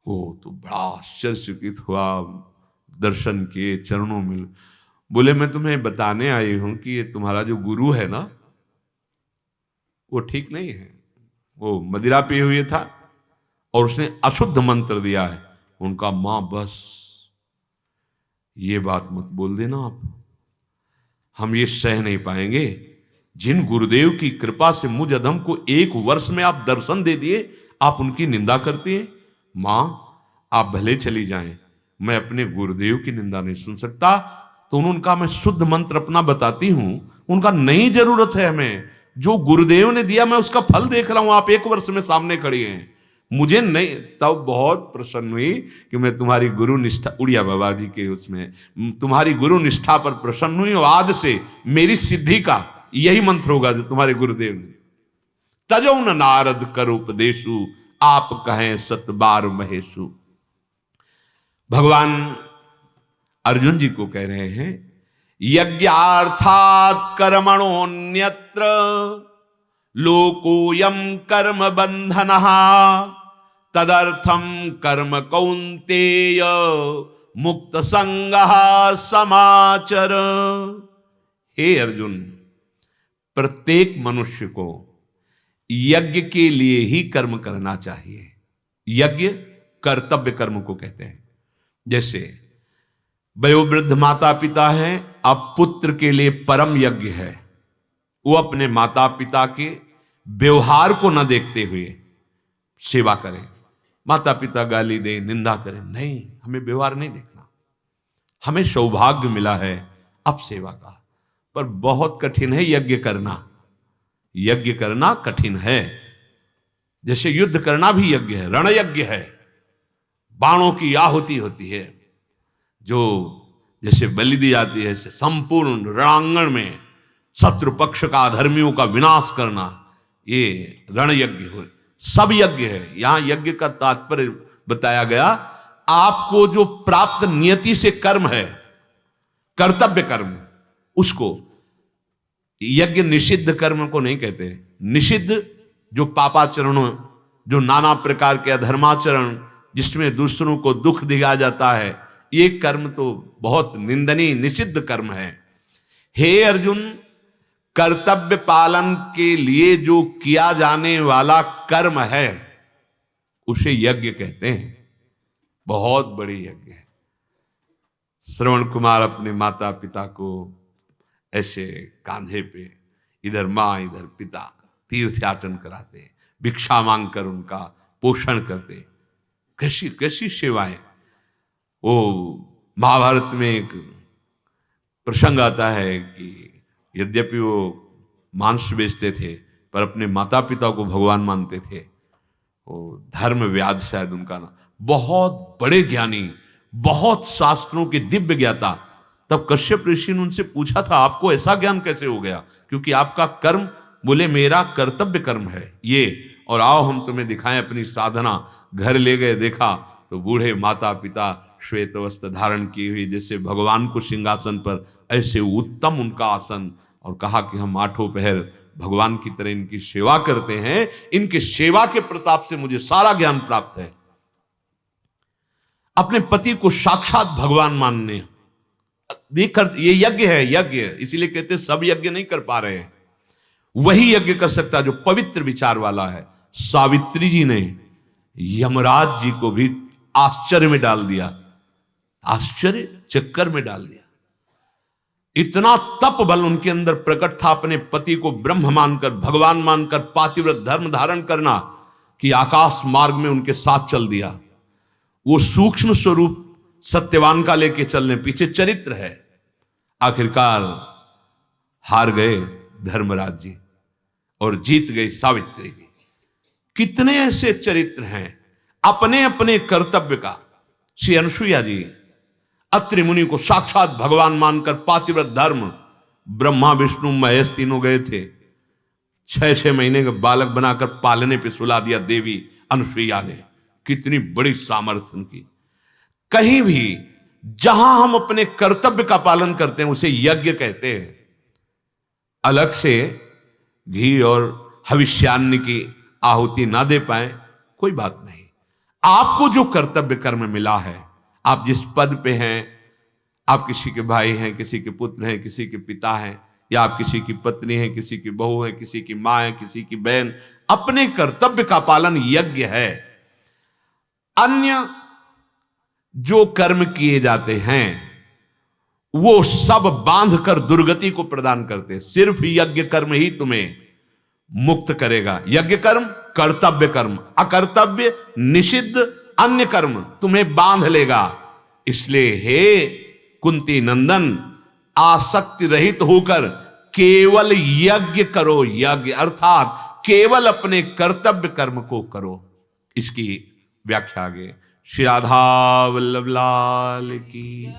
वो तो बड़ा आश्चर्यचकित हुआ, दर्शन किए, चरणों में बोले, मैं तुम्हें बताने आई हूं कि ये तुम्हारा जो गुरु है ना, वो ठीक नहीं है। वो मदिरा पिए हुए था और उसने अशुद्ध मंत्र दिया है। उनका, मां बस ये बात मत बोल देना आप, हम ये सह नहीं पाएंगे। जिन गुरुदेव की कृपा से मुझ अधम को 1 वर्ष में आप दर्शन दे दिए, आप उनकी निंदा करती हैं। मां आप भले चली जाएं, मैं अपने गुरुदेव की निंदा नहीं सुन सकता। तो उन्होंने कहा, मैं शुद्ध मंत्र अपना बताती हूं। उनका, नहीं जरूरत है हमें, जो गुरुदेव ने दिया मैं उसका फल देख रहा हूं, आप 1 वर्ष में सामने खड़ी हैं, मुझे नहीं। तब बहुत प्रसन्न हुई कि मैं तुम्हारी गुरु निष्ठा, उड़िया बाबा जी के उसमें तुम्हारी गुरु निष्ठा पर प्रसन्न हुई, और आज से मेरी सिद्धि का यही मंत्र होगा जो तुम्हारे गुरुदेव ने। तजो न नारद कर उपदेशु, आप कहें सत बार महेशु। भगवान अर्जुन जी को कह रहे हैं, यज्ञार्थात कर्मणोन्यत्र लोकोयम कर्म बंधनः तदर्थम कर्म कौन्तेय मुक्त संगः समाचर। हे अर्जुन, प्रत्येक मनुष्य को यज्ञ के लिए ही कर्म करना चाहिए। यज्ञ कर्तव्य कर्म को कहते हैं। जैसे वयोवृद्ध माता पिता है, अब पुत्र के लिए परम यज्ञ है, वो अपने माता पिता के व्यवहार को न देखते हुए सेवा करें। माता पिता गाली दें, निंदा करें, नहीं, हमें व्यवहार नहीं देखना। हमें सौभाग्य मिला है अब सेवा का, पर बहुत कठिन है यज्ञ करना। यज्ञ करना कठिन है। जैसे युद्ध करना भी यज्ञ है, रण यज्ञ है, बाणों की आहुति होती है, जो जैसे बलि दी जाती है, ऐसे संपूर्ण रणांगण में शत्रु पक्ष का, अधर्मियों का विनाश करना, ये रण यज्ञ हो। सब यज्ञ है। यहां यज्ञ का तात्पर्य बताया गया, आपको जो प्राप्त नियति से कर्म है, कर्तव्य कर्म, उसको। यज्ञ निषिद्ध कर्म को नहीं कहते। निषिद्ध जो पापाचरण, जो नाना प्रकार के अधर्माचरण, जिसमें दूसरों को दुख दिया जाता है, ये कर्म तो बहुत निंदनीय निषिद्ध कर्म है। हे अर्जुन, कर्तव्य पालन के लिए जो किया जाने वाला कर्म है, उसे यज्ञ कहते हैं। बहुत बड़ी यज्ञ है। श्रवण कुमार अपने माता पिता को ऐसे कांधे पे, इधर माँ इधर पिता, तीर्थयाटन कराते, भिक्षा मांगकर उनका पोषण करते। कैसी कैसी सेवाएं। वो महाभारत में एक प्रसंग आता है कि यद्यपि वो मांस बेचते थे, पर अपने माता पिता को भगवान मानते थे। वो धर्म व्याध शायद उनका नाम, बहुत बड़े ज्ञानी, बहुत शास्त्रों के दिव्य ज्ञाता। तब कश्यप ऋषि ने उनसे पूछा था, आपको ऐसा ज्ञान कैसे हो गया? क्योंकि आपका कर्म, बोले मेरा कर्तव्य कर्म है ये, और आओ हम तुम्हें दिखाएं अपनी साधना। घर ले गए, देखा तो बूढ़े माता पिता श्वेत वस्त्र धारण की हुई, जैसे भगवान को सिंहासन पर, ऐसे उत्तम उनका आसन, और कहा कि हम 8 पहर भगवान की तरह इनकी सेवा करते हैं, इनके सेवा के प्रताप से मुझे सारा ज्ञान प्राप्त है। अपने पति को साक्षात भगवान मानने, देखकर ये यज्ञ है, यज्ञ इसीलिए कहते हैं सब यज्ञ नहीं कर पा रहे हैं, वही यज्ञ कर सकता जो पवित्र विचार वाला है। सावित्री जी ने यमराज जी को भी आश्चर्य में डाल दिया, आश्चर्य चक्कर में डाल दिया। इतना तप बल उनके अंदर प्रकट था, अपने पति को ब्रह्म मानकर, भगवान मानकर पातिव्रत धर्म धारण करना, कि आकाश मार्ग में उनके साथ चल दिया। वो सूक्ष्म स्वरूप सत्यवान का लेके चलने, पीछे चरित्र है। आखिरकार हार गए धर्मराज जी और जीत गई सावित्री जी। कितने ऐसे चरित्र हैं अपने अपने कर्तव्य का। श्री अनुसुईया जी अत्रि मुनि को साक्षात भगवान मानकर पातिव्रत धर्म, ब्रह्मा विष्णु महेश तीनों गए थे, 6-6 महीने का बालक बनाकर पालने पे सुला दिया देवी अनुसुईया ने। कितनी बड़ी सामर्थ्य उनकी। कहीं भी जहां हम अपने कर्तव्य का पालन करते हैं उसे यज्ञ कहते हैं। अलग से घी और हविष्यान्न की आहुति ना दे पाए कोई बात नहीं। आपको जो कर्तव्य कर्म मिला है, आप जिस पद पे हैं, आप किसी के भाई हैं, किसी के पुत्र हैं, किसी के पिता हैं, या आप किसी की पत्नी हैं, किसी की बहू है, किसी की मां है, किसी की बहन, अपने कर्तव्य का पालन यज्ञ है। अन्य जो कर्म किए जाते हैं वो सब बांध कर दुर्गति को प्रदान करते हैं। सिर्फ यज्ञ कर्म ही तुम्हें मुक्त करेगा। यज्ञ कर्म कर्तव्य कर्म, अकर्तव्य निषिद्ध अन्य कर्म तुम्हें बांध लेगा। इसलिए हे कुंती नंदन, आसक्ति रहित होकर केवल यज्ञ करो। यज्ञ अर्थात केवल अपने कर्तव्य कर्म को करो। इसकी व्याख्या आगे। श्री राधा वल्लभ लाल की।